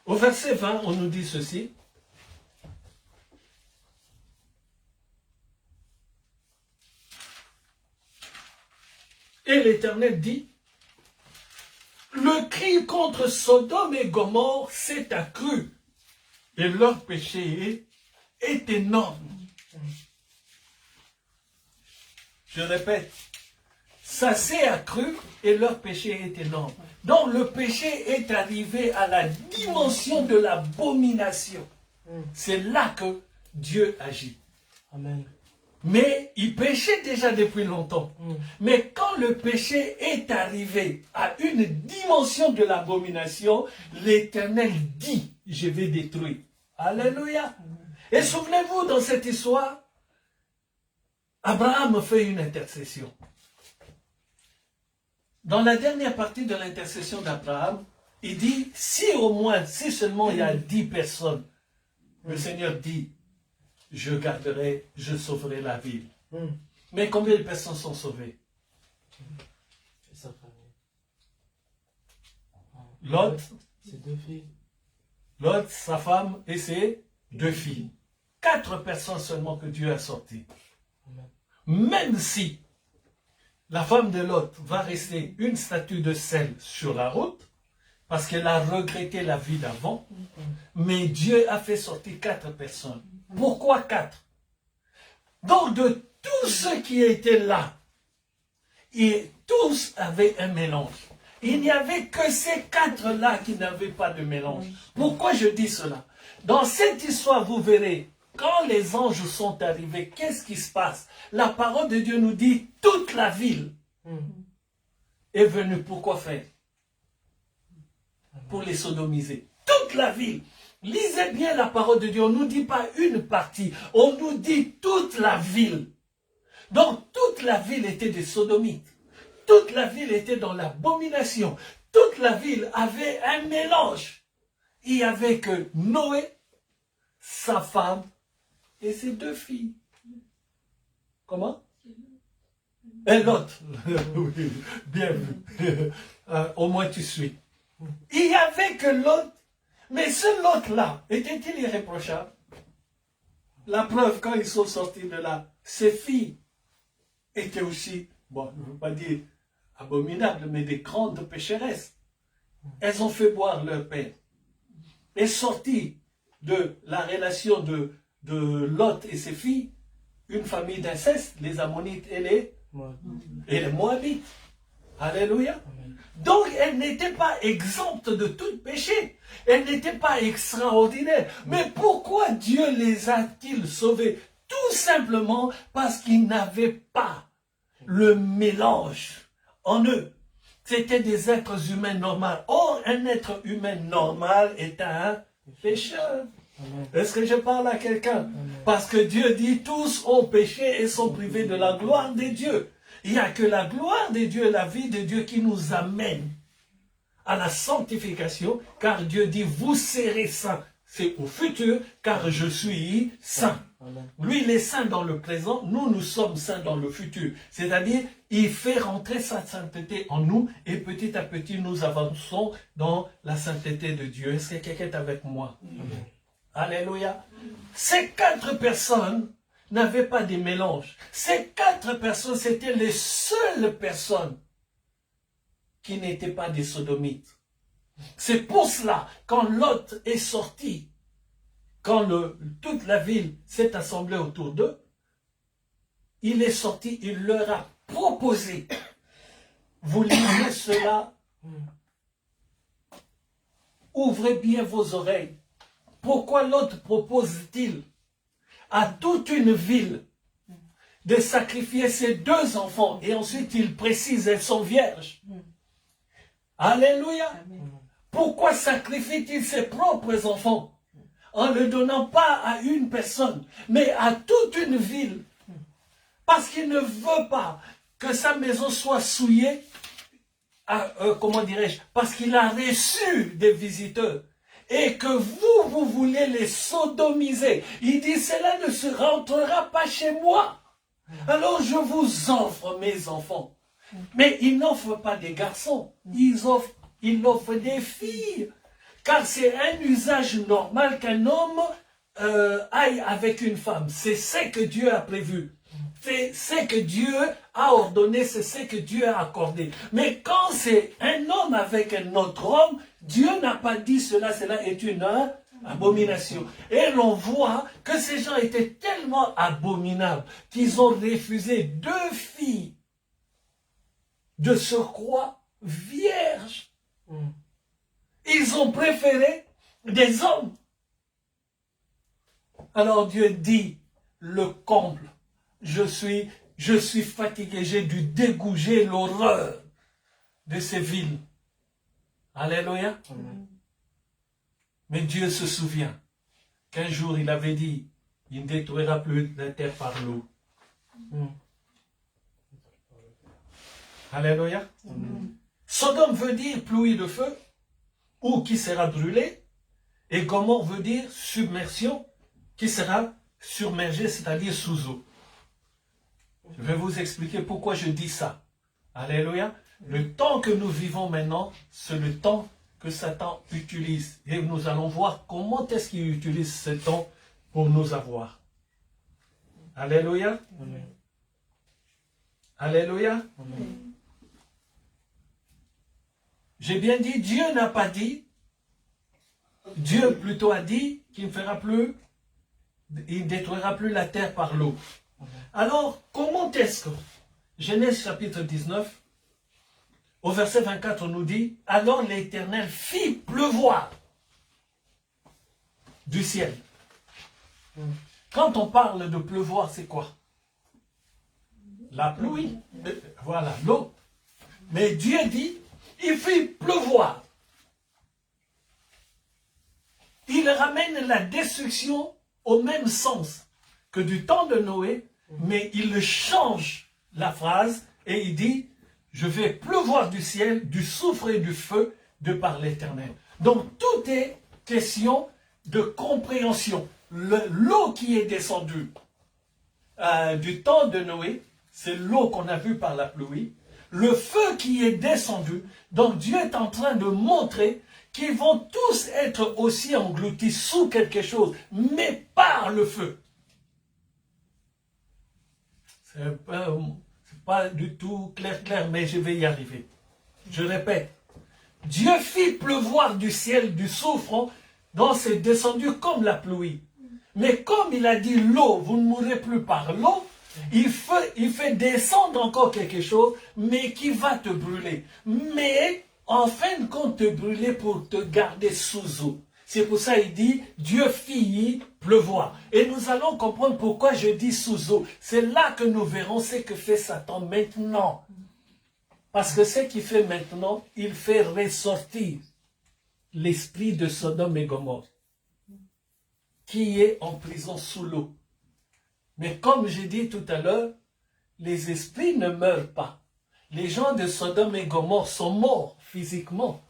Au verset 20, on nous dit ceci. Et l'Éternel dit, le cri contre Sodome et Gomorrhe s'est accru, et leur péché est énorme. Je répète, ça s'est accru et leur péché est énorme. Donc le péché est arrivé à la dimension de l'abomination. C'est là que Dieu agit. Amen. Mais il péchait déjà depuis longtemps. Mais quand le péché est arrivé à une dimension de l'abomination, l'Éternel dit, je vais détruire. Alléluia. Et souvenez-vous, dans cette histoire, Abraham fait une intercession. Dans la dernière partie de l'intercession d'Abraham, il dit, si seulement il y a 10 personnes, le Seigneur dit, je garderai, je sauverai la ville. Mais combien de personnes sont sauvées? Lot, ses 2 filles. Lot, sa femme et ses 2 filles. 4 personnes seulement que Dieu a sorties. Même si la femme de Lot va rester une statue de sel sur la route, parce qu'elle a regretté la vie d'avant, mais Dieu a fait sortir 4 personnes. Pourquoi 4? Donc de tous ceux qui étaient là, et tous avaient un mélange. Il n'y avait que ces 4-là qui n'avaient pas de mélange. Pourquoi je dis cela? Dans cette histoire, vous verrez, quand les anges sont arrivés, qu'est-ce qui se passe? La parole de Dieu nous dit, toute la ville est venue. Pourquoi faire? Pour les sodomiser. Toute la ville. Lisez bien la parole de Dieu. On ne nous dit pas une partie. On nous dit toute la ville. Donc, toute la ville était des sodomites. Toute la ville était dans l'abomination. Toute la ville avait un mélange. Il n'y avait que Noé, sa femme et ses 2 filles. Comment? Et l'autre. Oui, bien vu. Au moins tu suis. Il n'y avait que l'autre. Mais ce Lot-là, était-il irréprochable? La preuve, quand ils sont sortis de là, ses filles étaient aussi, bon, je ne veux pas dire abominables, mais des grandes pécheresses. Elles ont fait boire leur père. Et sorti de la relation de Lot et ses filles, une famille d'inceste, les Ammonites et les Moabites. Alléluia. Donc, elle n'était pas exempte de tout péché. Elle n'était pas extraordinaire. Mais pourquoi Dieu les a-t-il sauvés? Tout simplement parce qu'ils n'avaient pas le mélange en eux. C'était des êtres humains normaux. Or, un être humain normal est un pécheur. Est-ce que je parle à quelqu'un? Parce que Dieu dit, tous ont péché et sont privés de la gloire de Dieu. Il n'y a que la gloire de Dieu, la vie de Dieu qui nous amène à la sanctification, car Dieu dit, vous serez saints. C'est au futur, car je suis saint. Lui, il est saint dans le présent, nous sommes saints dans le futur. C'est-à-dire, il fait rentrer sa sainteté en nous, et petit à petit, nous avançons dans la sainteté de Dieu. Est-ce que quelqu'un est avec moi? Amen. Alléluia. Ces 4 personnes n'avaient pas de mélange. Ces 4 personnes, c'était les seules personnes qui n'étaient pas des sodomites. C'est pour cela, quand Lot est sorti, quand toute la ville s'est assemblée autour d'eux, il est sorti, il leur a proposé. Vous lisez cela, ouvrez bien vos oreilles. Pourquoi Lot propose-t-il à toute une ville de sacrifier ses 2 enfants, et ensuite il précise, elles sont vierges. Alléluia. Amen. Pourquoi sacrifie-t-il ses propres enfants en ne le donnant pas à une personne, mais à toute une ville? Parce qu'il ne veut pas que sa maison soit souillée, comment dirais-je, parce qu'il a reçu des visiteurs. Et que vous voulez les sodomiser. Il dit, cela ne se rentrera pas chez moi. Alors je vous offre mes enfants. Mais il n'offre pas des garçons. Il offre des filles. Car c'est un usage normal qu'un homme aille avec une femme. C'est ce que Dieu a prévu. C'est ce que Dieu a ordonné, c'est ce que Dieu a accordé. Mais quand c'est un homme avec un autre homme, Dieu n'a pas dit cela est une abomination. Et l'on voit que ces gens étaient tellement abominables qu'ils ont refusé 2 filles de surcroît vierges. Ils ont préféré des hommes. Alors Dieu dit, le comble. Je suis fatigué, j'ai dû dégoûter l'horreur de ces villes. Alléluia. Amen. Mais Dieu se souvient qu'un jour il avait dit, il ne détruira plus la terre par l'eau. Alléluia. Amen. Sodome veut dire pluie de feu, ou qui sera brûlé, et Gomorrhe veut dire submersion, qui sera submergé, c'est-à-dire sous eau. Je vais vous expliquer pourquoi je dis ça. Alléluia. Le temps que nous vivons maintenant, c'est le temps que Satan utilise. Et nous allons voir comment est-ce qu'il utilise ce temps pour nous avoir. Alléluia. Amen. Alléluia. J'ai bien dit, Dieu n'a pas dit, Dieu plutôt a dit qu'il ne fera plus, il ne détruira plus la terre par l'eau. Alors, comment est-ce que, Genèse chapitre 19, au verset 24, on nous dit, alors l'Éternel fit pleuvoir du ciel. Quand on parle de pleuvoir, c'est quoi? La pluie, voilà, l'eau. Mais Dieu dit, il fit pleuvoir. Il ramène la destruction au même sens que du temps de Noé, mais il change la phrase et il dit, je vais pleuvoir du ciel, du soufre et du feu de par l'Éternel. Donc tout est question de compréhension. L'eau qui est descendue du temps de Noé, c'est l'eau qu'on a vue par la pluie. Le feu qui est descendu, donc Dieu est en train de montrer qu'ils vont tous être aussi engloutis sous quelque chose, mais par le feu. C'est pas du tout clair, mais je vais y arriver. Je répète, Dieu fit pleuvoir du ciel du soufre, donc c'est descendu comme la pluie. Mais comme il a dit l'eau, vous ne mourrez plus par l'eau, il fait descendre encore quelque chose, mais qui va te brûler. Mais en fin de compte, te brûler pour te garder sous eau. C'est pour ça qu'il dit, Dieu fit pleuvoir. Et nous allons comprendre pourquoi je dis sous eau. C'est là que nous verrons ce que fait Satan maintenant. Parce que ce qu'il fait maintenant, il fait ressortir l'esprit de Sodome et Gomorrhe, qui est en prison sous l'eau. Mais comme j'ai dit tout à l'heure, les esprits ne meurent pas. Les gens de Sodome et Gomorrhe sont morts physiquement.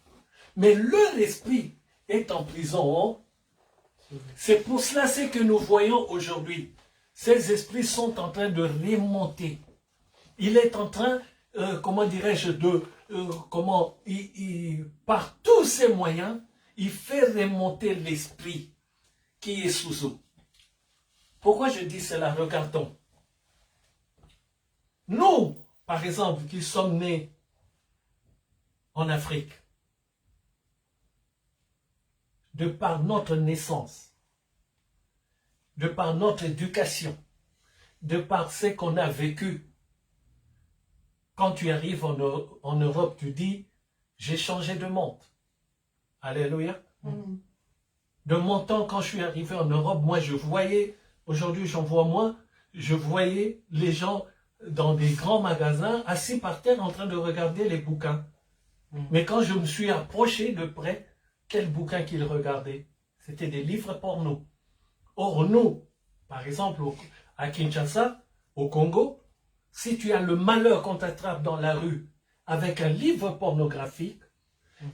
Mais leur esprit est en prison. C'est pour cela que nous voyons aujourd'hui. Ces esprits sont en train de remonter. Il est en train, comment dirais-je, par tous ses moyens, il fait remonter l'esprit qui est sous eau. Pourquoi je dis cela? Regardons. Nous, par exemple, qui sommes nés en Afrique, de par notre naissance, de par notre éducation, de par ce qu'on a vécu, quand tu arrives en Europe, tu dis, j'ai changé de monde. Alléluia. De mon temps, quand je suis arrivé en Europe, moi je voyais, aujourd'hui j'en vois moins, je voyais les gens dans des grands magasins assis par terre en train de regarder les bouquins. Mais quand je me suis approché de près, quels bouquins qu'ils regardaient? C'était des livres porno. Or nous, par exemple à Kinshasa, au Congo, si tu as le malheur qu'on t'attrape dans la rue avec un livre pornographique,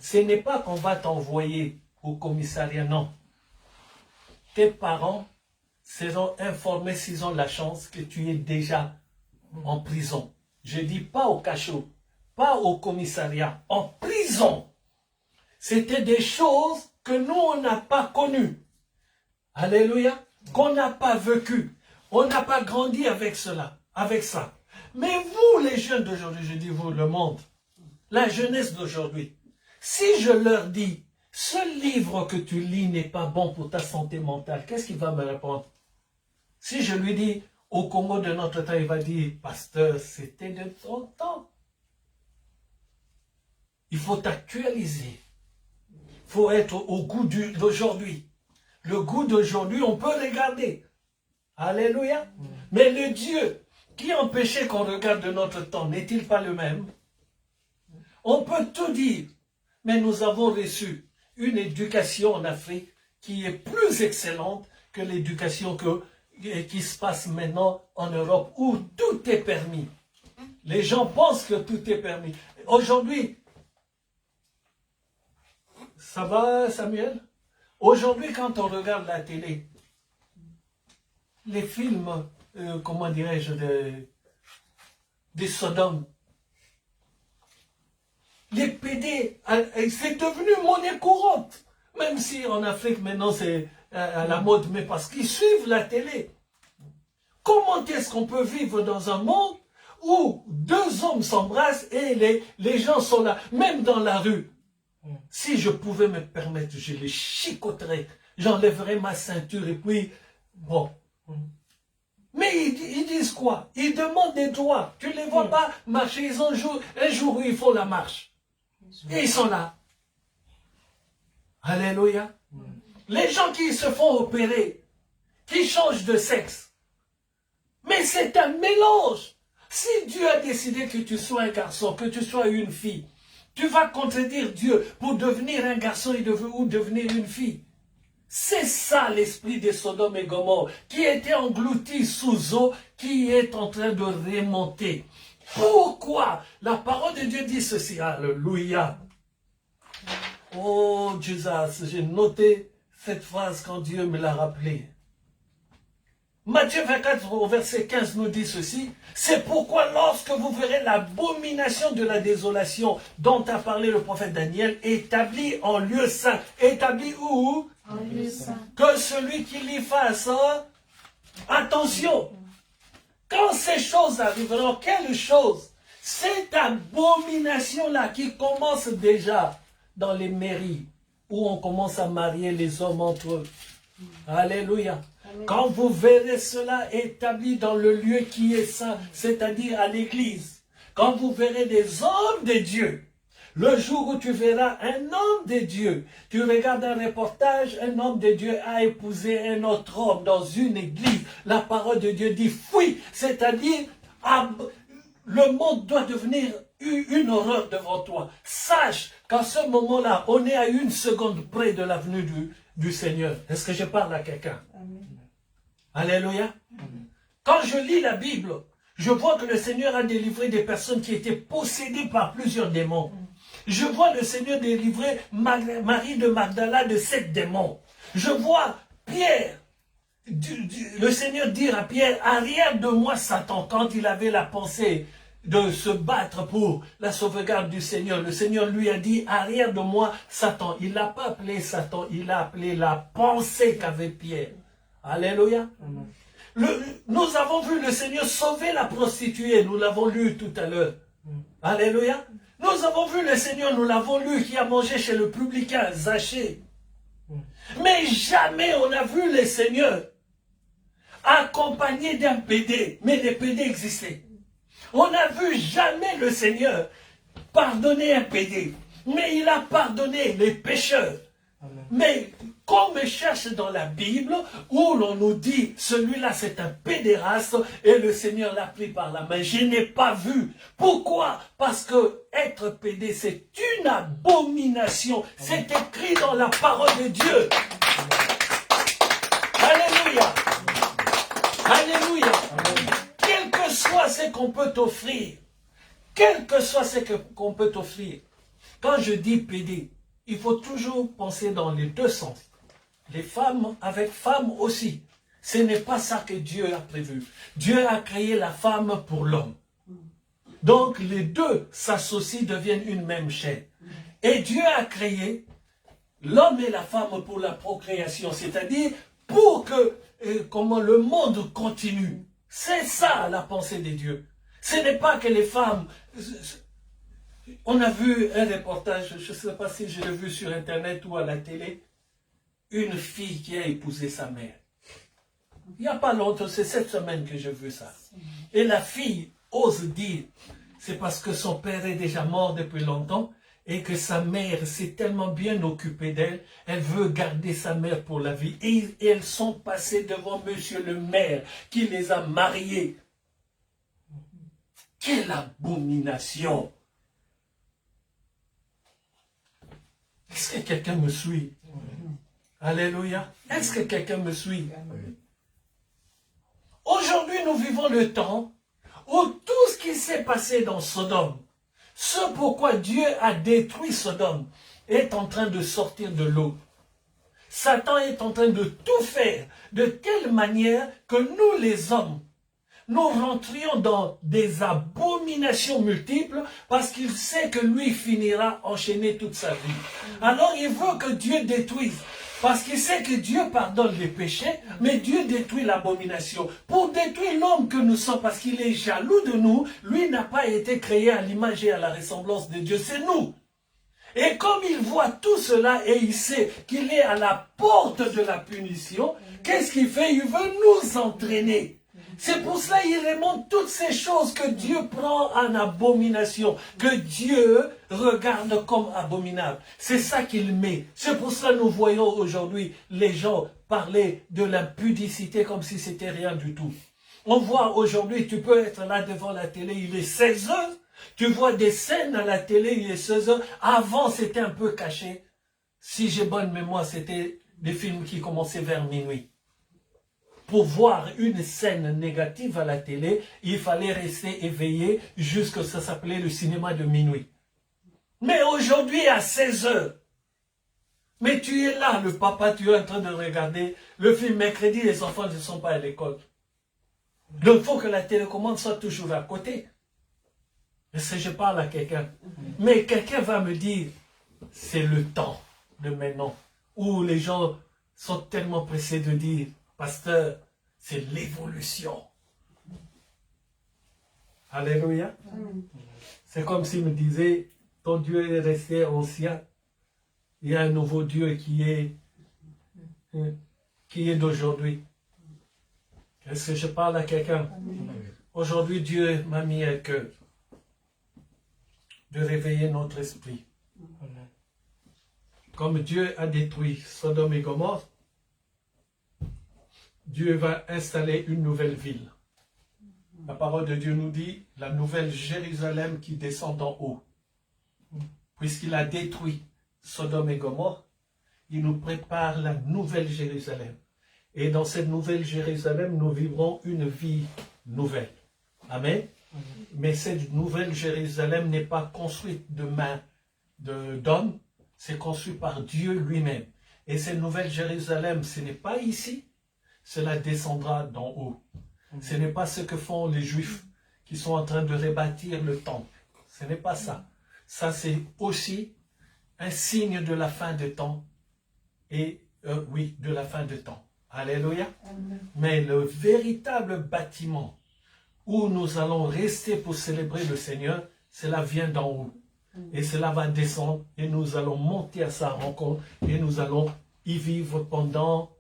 ce n'est pas qu'on va t'envoyer au commissariat, non. Tes parents seront informés s'ils ont la chance que tu es déjà en prison. Je dis pas au cachot, pas au commissariat, en prison. C'était des choses que nous, on n'a pas connues. Alléluia. Qu'on n'a pas vécues. On n'a pas grandi avec cela, avec ça. Mais vous, les jeunes d'aujourd'hui, je dis vous, le monde, la jeunesse d'aujourd'hui, si je leur dis, ce livre que tu lis n'est pas bon pour ta santé mentale, qu'est-ce qu'il va me répondre? Si je lui dis, au Congo de notre temps, il va dire, pasteur, c'était de ton temps. Il faut actualiser. Il faut être au goût d'aujourd'hui. Le goût d'aujourd'hui, on peut regarder. Alléluia. Mais le Dieu qui empêchait qu'on regarde de notre temps, n'est-il pas le même? On peut tout dire, mais nous avons reçu une éducation en Afrique qui est plus excellente que l'éducation qui se passe maintenant en Europe, où tout est permis. Les gens pensent que tout est permis. Aujourd'hui, ça va, Samuel? Aujourd'hui, quand on regarde la télé, les films, comment dirais-je, des Sodomes, les PD, c'est devenu monnaie courante. Même si en Afrique, maintenant, c'est à la mode, mais parce qu'ils suivent la télé. Comment est-ce qu'on peut vivre dans un monde où deux hommes s'embrassent et les gens sont là, même dans la rue. Si je pouvais me permettre, je les chicoterais, j'enlèverais ma ceinture et puis, bon. Mais ils disent quoi? Ils demandent des droits. Tu ne les vois pas marcher, ils ont un jour où ils font la marche. Et ils sont là. Alléluia. Les gens qui se font opérer, qui changent de sexe. Mais c'est un mélange. Si Dieu a décidé que tu sois un garçon, que tu sois une fille, tu vas contredire Dieu pour devenir un garçon ou devenir une fille. C'est ça l'esprit de Sodome et Gomorrhe, qui était englouti sous eau, qui est en train de remonter. Pourquoi? La parole de Dieu dit ceci. Alléluia. Oh Jesus, j'ai noté cette phrase quand Dieu me l'a rappelée. Matthieu 24 au verset 15 nous dit ceci. C'est pourquoi lorsque vous verrez l'abomination de la désolation dont a parlé le prophète Daniel, établie en lieu saint. Établie où? En lieu saint. Que celui qui l'y fasse, attention. Quand ces choses arriveront, quelle chose? Cette abomination-là qui commence déjà dans les mairies, où on commence à marier les hommes entre eux. Alléluia. Amen. Quand vous verrez cela établi dans le lieu qui est saint, c'est-à-dire à l'église, quand vous verrez des hommes de Dieu, le jour où tu verras un homme de Dieu, tu regardes un reportage, un homme de Dieu a épousé un autre homme dans une église, la parole de Dieu dit fuis, c'est-à-dire le monde doit devenir une horreur devant toi. Sache qu'à ce moment-là, on est à une seconde près de la venue du Seigneur. Est-ce que je parle à quelqu'un? Alléluia. Amen. Quand je lis la Bible, je vois que le Seigneur a délivré des personnes qui étaient possédées par plusieurs démons. Je vois le Seigneur délivrer Marie de Magdala de 7 démons. Je vois Pierre, le Seigneur dire à Pierre, arrière de moi Satan, quand il avait la pensée de se battre pour la sauvegarde du Seigneur. Le Seigneur lui a dit, arrière de moi Satan. Il ne l'a pas appelé Satan, il l'a appelé la pensée qu'avait Pierre. Alléluia. Nous avons vu le Seigneur sauver la prostituée, nous l'avons lu tout à l'heure. Alléluia. Nous avons vu le Seigneur, nous l'avons lu, qui a mangé chez le publicain, Zachée. Mais jamais on a vu le Seigneur accompagné d'un pédé, mais les pédés existaient. On n'a vu jamais le Seigneur pardonner un pédé, mais il a pardonné les pécheurs. Amen. Mais qu'on me cherche dans la Bible où l'on nous dit celui-là c'est un pédéraste et le Seigneur l'a pris par la main. Je n'ai pas vu. Pourquoi? Parce que être pédé c'est une abomination. C'est écrit dans la parole de Dieu. Alléluia. Alléluia. Quel que soit ce qu'on peut t'offrir, quel que soit ce qu'on peut t'offrir, quand je dis pédé, il faut toujours penser dans les deux sens. Les femmes avec femmes aussi. Ce n'est pas ça que Dieu a prévu. Dieu a créé la femme pour l'homme. Donc les deux s'associent, deviennent une même chaîne. Et Dieu a créé l'homme et la femme pour la procréation, c'est-à-dire pour que comment le monde continue. C'est ça la pensée de Dieu. Ce n'est pas que les femmes... On a vu un reportage, je ne sais pas si je l'ai vu sur Internet ou à la télé, une fille qui a épousé sa mère. Il n'y a pas longtemps, c'est cette semaine que j'ai vu ça. Et la fille ose dire, c'est parce que son père est déjà mort depuis longtemps et que sa mère s'est tellement bien occupée d'elle, elle veut garder sa mère pour la vie. Et elles sont passées devant monsieur le maire qui les a mariées. Quelle abomination! Est-ce que quelqu'un me suit? Alléluia. Est-ce que quelqu'un me suit? Aujourd'hui, nous vivons le temps où tout ce qui s'est passé dans Sodome, ce pourquoi Dieu a détruit Sodome, est en train de sortir de l'eau. Satan est en train de tout faire de telle manière que nous, les hommes, nous rentrions dans des abominations multiples parce qu'il sait que lui finira enchaîné toute sa vie. Alors il veut que Dieu détruise. Parce qu'il sait que Dieu pardonne les péchés, mais Dieu détruit l'abomination. Pour détruire l'homme que nous sommes, parce qu'il est jaloux de nous, lui n'a pas été créé à l'image et à la ressemblance de Dieu, c'est nous. Et comme il voit tout cela et il sait qu'il est à la porte de la punition, qu'est-ce qu'il fait? Il veut nous entraîner. C'est pour cela qu'il remonte toutes ces choses que Dieu prend en abomination, que Dieu regarde comme abominable. C'est ça qu'il met. C'est pour cela que nous voyons aujourd'hui les gens parler de l'impudicité comme si c'était rien du tout. On voit aujourd'hui, tu peux être là devant la télé, il est 16 heures, tu vois des scènes à la télé, il est 16 heures. Avant, c'était un peu caché. Si j'ai bonne mémoire, c'était des films qui commençaient vers minuit. Pour voir une scène négative à la télé, il fallait rester éveillé jusqu'à ça s'appelait le cinéma de minuit. Mais aujourd'hui, à 16 heures, mais tu es là, le papa, tu es en train de regarder le film mercredi, les enfants ne sont pas à l'école. Donc, il faut que la télécommande soit toujours à côté. Je parle à quelqu'un. Mais quelqu'un va me dire, c'est le temps de maintenant, où les gens sont tellement pressés de dire, pasteur, c'est l'évolution. Alléluia. C'est comme s'il me disait, ton Dieu est resté ancien. Il y a un nouveau Dieu qui est d'aujourd'hui. Est-ce que je parle à quelqu'un? Aujourd'hui, Dieu m'a mis à cœur de réveiller notre esprit. Comme Dieu a détruit Sodome et Gomorrhe, Dieu va installer une nouvelle ville. La parole de Dieu nous dit, la nouvelle Jérusalem qui descend d'en haut. Puisqu'il a détruit Sodome et Gomorrhe, il nous prépare la nouvelle Jérusalem. Et dans cette nouvelle Jérusalem, nous vivrons une vie nouvelle. Amen. Mais cette nouvelle Jérusalem n'est pas construite de main d'homme, c'est construit par Dieu lui-même. Et cette nouvelle Jérusalem, ce n'est pas ici, cela descendra d'en haut. Ce n'est pas ce que font les Juifs qui sont en train de rebâtir le temple. Ce n'est pas ça. Ça, c'est aussi un signe de la fin des temps. Et oui, de la fin des temps. Alléluia. Mais le véritable bâtiment où nous allons rester pour célébrer le Seigneur, cela vient d'en haut. Et cela va descendre et nous allons monter à sa rencontre et nous allons y vivre pendant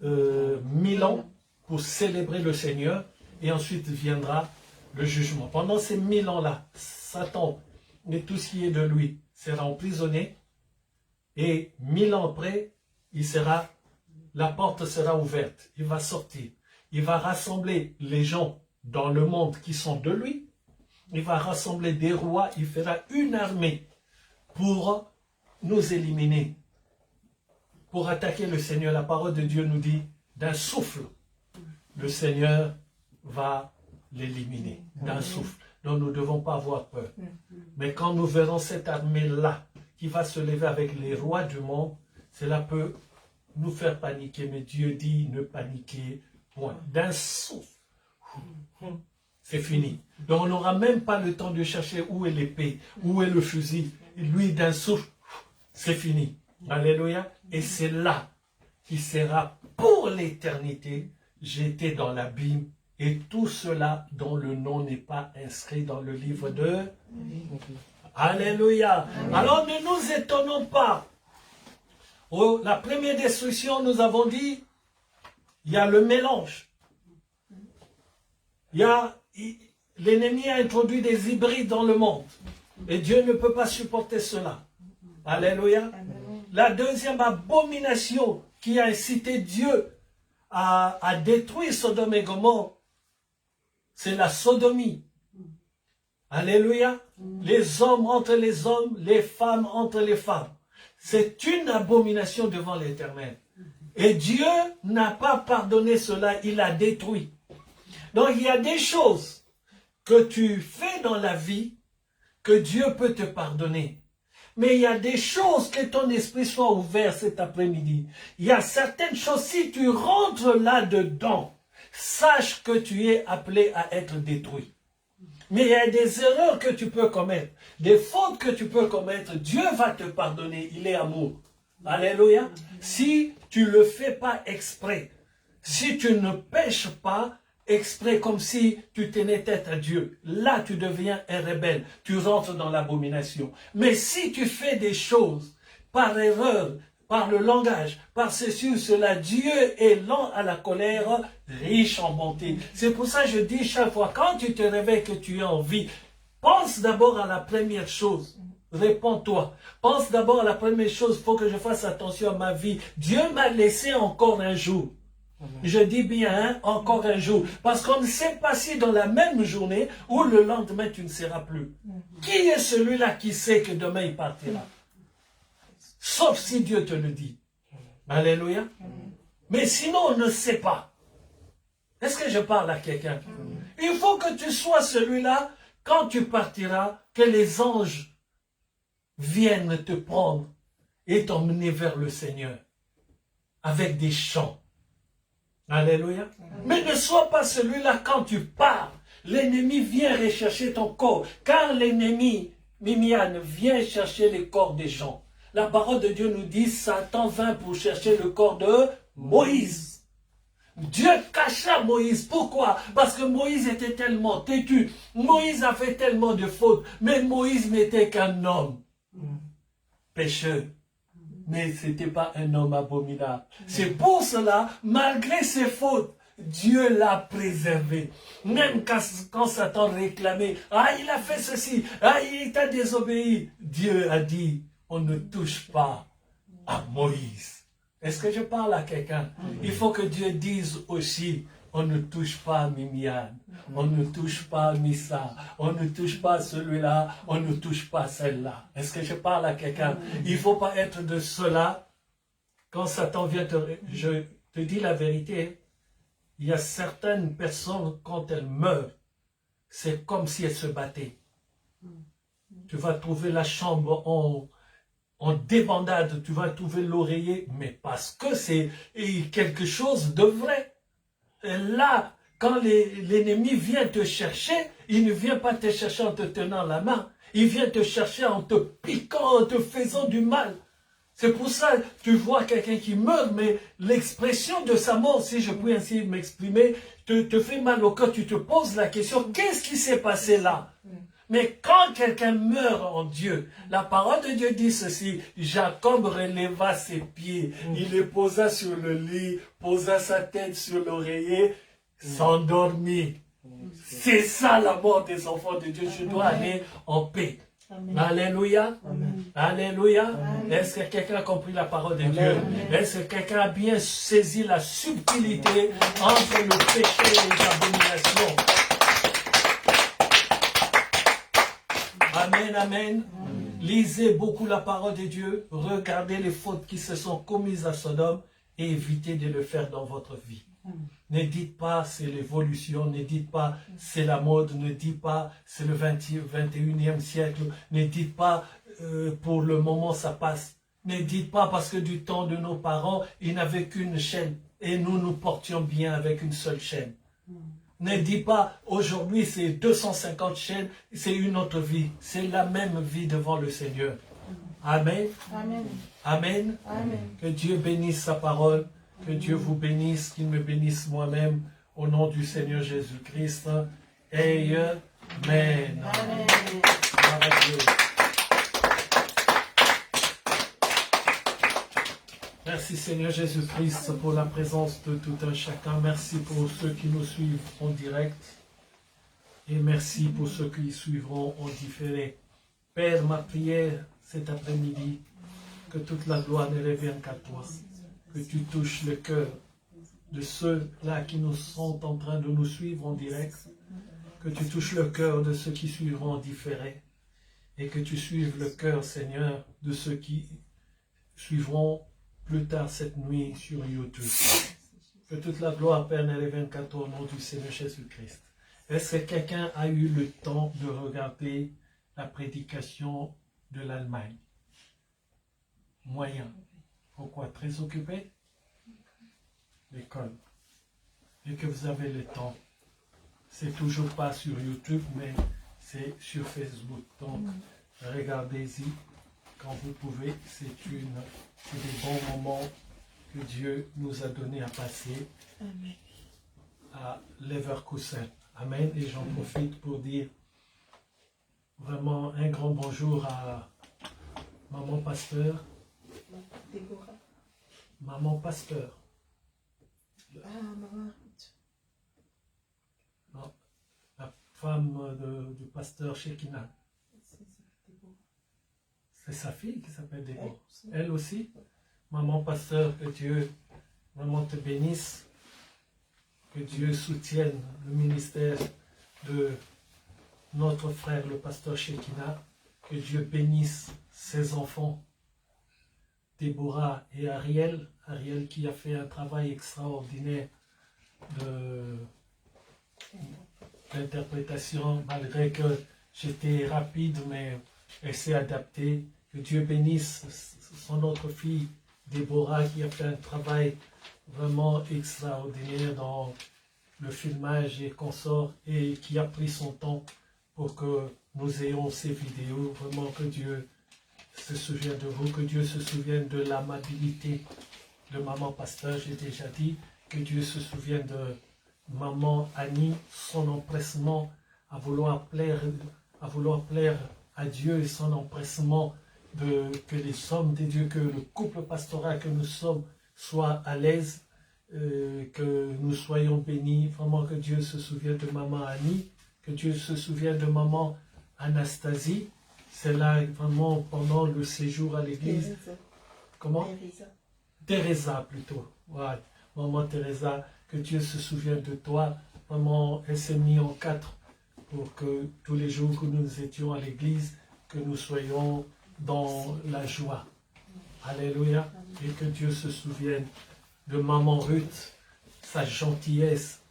1000 ans pour célébrer le Seigneur et ensuite viendra le jugement. Pendant ces 1000 ans-là, Satan et tout ce qui est de lui sera emprisonné et 1000 ans après, la porte sera ouverte, il va sortir, il va rassembler les gens dans le monde qui sont de lui, il va rassembler des rois, il fera une armée pour nous éliminer, pour attaquer le Seigneur. La parole de Dieu nous dit, d'un souffle, le Seigneur va l'éliminer, d'un souffle. Donc nous ne devons pas avoir peur. Mais quand nous verrons cette armée-là, qui va se lever avec les rois du monde, cela peut nous faire paniquer. Mais Dieu dit, ne paniquez point. D'un souffle, c'est fini. Donc on n'aura même pas le temps de chercher où est l'épée, où est le fusil. Lui, d'un souffle, c'est fini. Alléluia. Et c'est là qui sera pour l'éternité jeté dans l'abîme. Et tout cela dont le nom n'est pas inscrit dans le livre de... Alléluia. Alors ne nous étonnons pas. Oh, la première destruction, nous avons dit, il y a le mélange. L'ennemi a introduit des hybrides dans le monde. Et Dieu ne peut pas supporter cela. Alléluia. La deuxième abomination qui a incité Dieu à détruire Sodome et Gomorrhe, c'est la sodomie. Alléluia. Les hommes entre les hommes, les femmes entre les femmes. C'est une abomination devant l'Éternel. Et Dieu n'a pas pardonné cela, il a détruit. Donc il y a des choses que tu fais dans la vie que Dieu peut te pardonner. Mais il y a des choses que ton esprit soit ouvert cet après-midi. Il y a certaines choses, si tu rentres là-dedans, sache que tu es appelé à être détruit. Mais il y a des erreurs que tu peux commettre, des fautes que tu peux commettre. Dieu va te pardonner, il est amour. Alléluia. Si tu ne le fais pas exprès, si tu ne pêches pas exprès comme si tu tenais tête à Dieu, là tu deviens un rebelle, tu rentres dans l'abomination. Mais si tu fais des choses par erreur, par le langage, par ceci ou cela, Dieu est lent à la colère, riche en bonté. C'est pour ça que je dis chaque fois, quand tu te réveilles que tu es en vie, pense d'abord à la première chose. Réponds-toi. Pense d'abord à la première chose. Il faut que je fasse attention à ma vie. Dieu m'a laissé encore un jour. Je dis bien, hein, encore un jour. Parce qu'on ne sait pas si dans la même journée ou le lendemain tu ne seras plus. Qui est celui-là qui sait que demain il partira? Sauf si Dieu te le dit. Alléluia. Mais sinon on ne sait pas. Est-ce que je parle à quelqu'un? Il faut que tu sois celui-là, quand tu partiras, que les anges viennent te prendre et t'emmener vers le Seigneur avec des chants. Alléluia. Mais ne sois pas celui-là quand tu pars. L'ennemi vient rechercher ton corps. Car l'ennemi, Mimiane, vient chercher les corps des gens. La parole de Dieu nous dit, Satan vint pour chercher le corps de Moïse. Dieu cacha Moïse. Pourquoi? Parce que Moïse était tellement têtu. Moïse a fait tellement de fautes. Mais Moïse n'était qu'un homme pécheur. Mais ce n'était pas un homme abominable. C'est pour cela, malgré ses fautes, Dieu l'a préservé. Même quand Satan réclamait, ah, il a fait ceci, ah, il t'a désobéi. Dieu a dit, on ne touche pas à Moïse. Est-ce que je parle à quelqu'un? Il faut que Dieu dise aussi, on ne touche pas à Mimiane, on ne touche pas à Missa, on ne touche pas à celui-là, on ne touche pas à celle-là. Est-ce que je parle à quelqu'un? Il ne faut pas être de cela. Quand Satan vient je te dis la vérité, il y a certaines personnes, quand elles meurent, c'est comme si elles se battaient. Tu vas trouver la chambre en débandade, tu vas trouver l'oreiller, mais parce que c'est quelque chose de vrai. Et là, quand l'ennemi vient te chercher, il ne vient pas te chercher en te tenant la main. Il vient te chercher en te piquant, en te faisant du mal. C'est pour ça que tu vois quelqu'un qui meurt, mais l'expression de sa mort, si je puis ainsi m'exprimer, te fait mal au cœur. Tu te poses la question, qu'est-ce qui s'est passé là? Mais quand quelqu'un meurt en Dieu, la parole de Dieu dit ceci, Jacob releva ses pieds, il les posa sur le lit, posa sa tête sur l'oreiller, s'endormit. C'est ça la mort des enfants de Dieu, je dois aller en paix. Amen. Alléluia. Amen. Alléluia. Est-ce que quelqu'un a compris la parole de Dieu? Est-ce que quelqu'un a bien saisi la subtilité entre le péché et les abominations? Amen, amen. Lisez beaucoup la parole de Dieu. Regardez les fautes qui se sont commises à Sodome et évitez de le faire dans votre vie. Ne dites pas c'est l'évolution, ne dites pas c'est la mode, ne dites pas c'est le 21e siècle, ne dites pas pour le moment ça passe. Ne dites pas parce que du temps de nos parents, ils n'avaient qu'une chaîne et nous nous portions bien avec une seule chaîne. Ne dis pas, aujourd'hui c'est 250 chaînes, c'est une autre vie. C'est la même vie devant le Seigneur. Amen. Amen. Amen. Amen. Que Dieu bénisse sa parole, que Dieu vous bénisse, qu'il me bénisse moi-même, au nom du Seigneur Jésus-Christ. Amen. Amen. Merci Seigneur Jésus-Christ pour la présence de tout un chacun. Merci pour ceux qui nous suivent en direct. Et merci pour ceux qui suivront en différé. Père, ma prière cet après-midi, que toute la gloire ne revienne qu'à toi. Que tu touches le cœur de ceux-là qui nous sont en train de nous suivre en direct. Que tu touches le cœur de ceux qui suivront en différé. Et que tu suives le cœur, Seigneur, de ceux qui suivront plus tard cette nuit sur YouTube. Que toute la gloire, Père, ne revienne qu'à toi au nom du Seigneur Jésus-Christ. Est-ce que quelqu'un a eu le temps de regarder la prédication de l'Allemagne? Moyen. Pourquoi? Très occupé? L'école. Et que vous avez le temps. C'est toujours pas sur YouTube, mais c'est sur Facebook. Donc, regardez-y quand vous pouvez. C'est des bons moments que Dieu nous a donné à passer à Leverkusen. Amen. Et j'en profite pour dire vraiment un grand bonjour à Maman Pasteur. Maman Pasteur. Maman. Non, la femme du pasteur Shekinah. C'est sa fille qui s'appelle Déborah. Elle aussi. Maman Pasteur, que Dieu vraiment te bénisse. Que Dieu soutienne le ministère de notre frère, le pasteur Shekinah. Que Dieu bénisse ses enfants, Déborah et Ariel. Ariel qui a fait un travail extraordinaire d'interprétation, malgré que j'étais rapide, mais elle s'est adaptée. Que Dieu bénisse son autre fille, Déborah, qui a fait un travail vraiment extraordinaire dans le filmage et consorts, et qui a pris son temps pour que nous ayons ces vidéos. Vraiment que Dieu se souvienne de vous, que Dieu se souvienne de l'amabilité de Maman Pasteur, j'ai déjà dit, que Dieu se souvienne de Maman Annie, son empressement à vouloir plaire à Dieu, et son empressement que les hommes de Dieu, que le couple pastoral que nous sommes soit à l'aise, que nous soyons bénis. Vraiment que Dieu se souvienne de Maman Annie, que Dieu se souvienne de Maman Anastasie. C'est là vraiment pendant le séjour à l'église. Comment? Teresa plutôt. Ouais. Maman Teresa, que Dieu se souvienne de toi. Vraiment, elle s'est mise en quatre pour que tous les jours que nous étions à l'église, que nous soyons dans la joie. Alléluia. Et que Dieu se souvienne de Maman Ruth, sa gentillesse,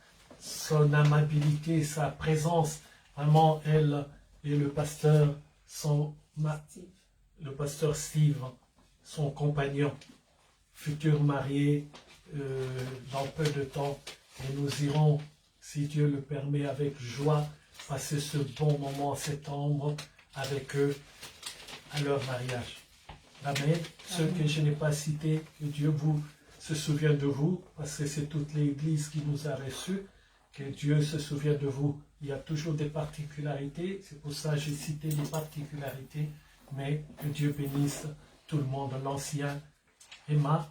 son amabilité, sa présence. Vraiment, elle et le pasteur Steve, son compagnon, futur marié dans peu de temps. Et nous irons, si Dieu le permet, avec joie, passer ce bon moment en septembre avec eux à leur mariage. Amen. Ceux que je n'ai pas cités, que Dieu se souvienne de vous, parce que c'est toute l'Église qui nous a reçus, que Dieu se souvienne de vous. Il y a toujours des particularités, c'est pour ça que j'ai cité les particularités, mais que Dieu bénisse tout le monde, l'ancien Emma,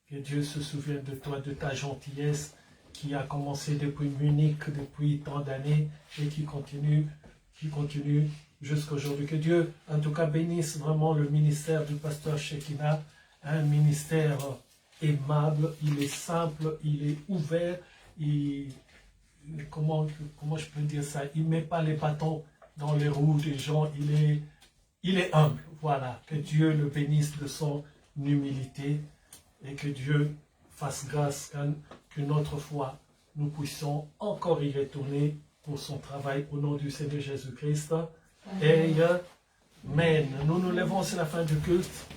que Dieu se souvienne de toi, de ta gentillesse, qui a commencé depuis Munich, depuis tant d'années, et qui continue jusqu'à aujourd'hui. Que Dieu, en tout cas, bénisse vraiment le ministère du pasteur Shekinah, un ministère aimable, il est simple, il est ouvert, comment je peux dire ça, il ne met pas les bâtons dans les roues des gens, il est humble, voilà. Que Dieu le bénisse de son humilité et que Dieu fasse grâce qu'une autre fois nous puissions encore y retourner pour son travail au nom du Seigneur Jésus-Christ. Amen. Nous nous levons, c'est la fin du culte.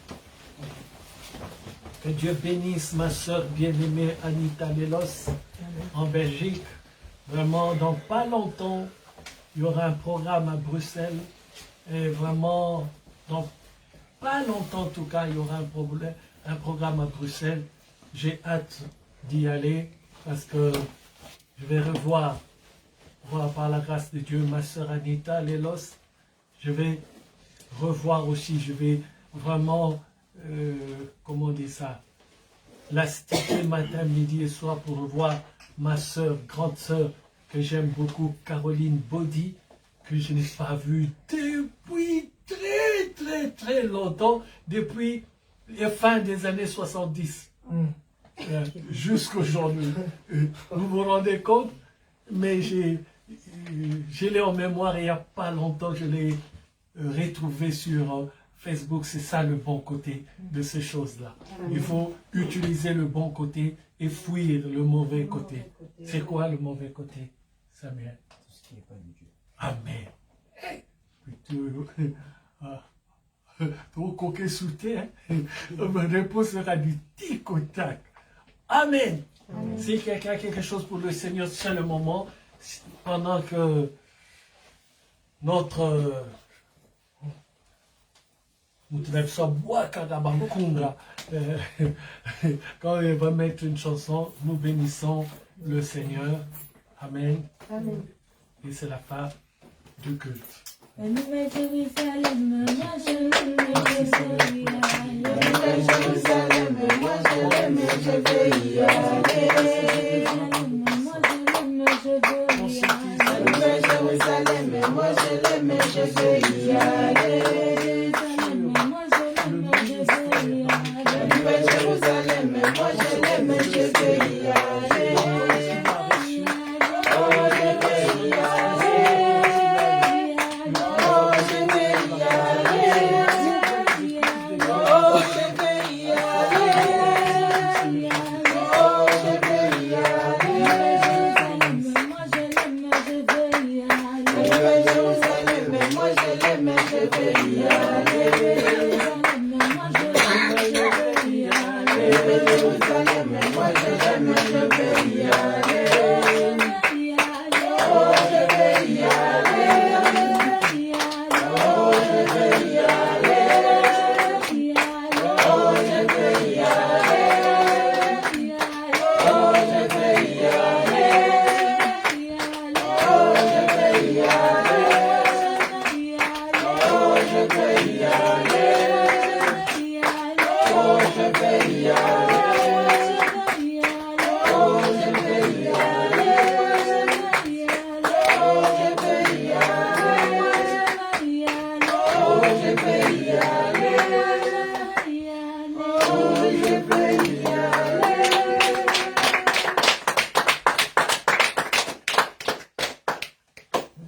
Que Dieu bénisse ma soeur bien-aimée Anita Lelos en Belgique. Vraiment, dans pas longtemps, il y aura un programme à Bruxelles. Et vraiment, dans pas longtemps en tout cas, il y aura un programme à Bruxelles. J'ai hâte d'y aller parce que je vais revoir par la grâce de Dieu ma soeur Anita Lelos. Je vais revoir aussi, je vais vraiment, comment on dit ça, l'assister matin, midi et soir pour revoir ma soeur, grande soeur, que j'aime beaucoup, Caroline Baudy, que je n'ai pas vue depuis très longtemps, depuis la fin des années 70, jusqu'aujourd'hui. Vous vous rendez compte? Mais je l'ai en mémoire et il n'y a pas longtemps, je l'ai retrouvé sur Facebook. C'est ça le bon côté de ces choses-là. Il faut utiliser le bon côté et fuir le mauvais côté. C'est quoi le mauvais côté, Samuel? Tout ce qui n'est pas de Dieu. Amen. Trop coquet sous terre, ma réponse sera du tic au tac. Amen. Si quelqu'un a quelque chose pour le Seigneur, c'est le moment, pendant que notre Quand il va mettre une chanson, nous bénissons le Seigneur. Amen. Amen. Et c'est la fin du culte.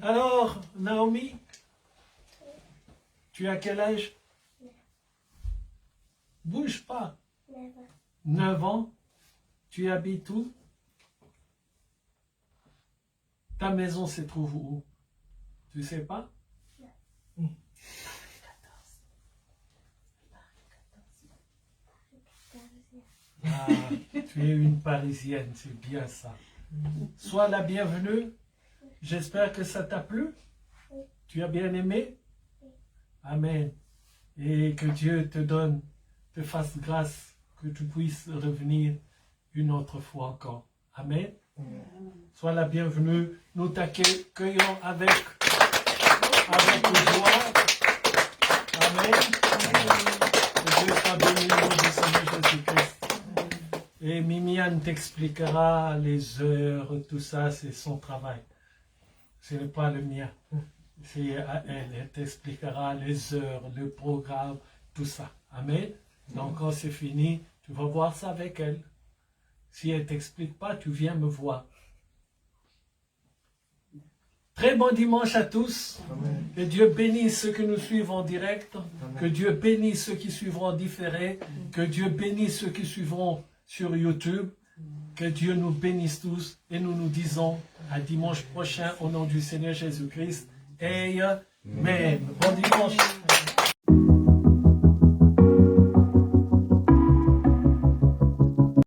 Alors, Naomi, tu as quel âge? Bouge pas. 9 ans. Tu habites où? Ta maison se trouve où? Tu sais pas? Ah, tu es une Parisienne, c'est bien ça. Sois la bienvenue. J'espère que ça t'a plu. Tu as bien aimé? Amen. Et que Dieu te fasse grâce, que tu puisses revenir une autre fois encore. Amen. Sois la bienvenue. Nous t'accueillons avec joie. Amen. Que Dieu soit béni au nom du Seigneur Jésus-Christ. Et Mimiane t'expliquera les heures, tout ça, c'est son travail. Ce n'est pas le mien. C'est à elle. Elle t'expliquera les heures, le programme, tout ça. Amen. Donc quand c'est fini, tu vas voir ça avec elle. Si elle ne t'explique pas, tu viens me voir. Très bon dimanche à tous. Amen. Que Dieu bénisse ceux que nous suivons en direct. Amen. Que Dieu bénisse ceux qui suivront en différé. Que Dieu bénisse ceux qui suivront sur YouTube. Que Dieu nous bénisse tous. Et nous nous disons à dimanche prochain au nom du Seigneur Jésus-Christ. Amen.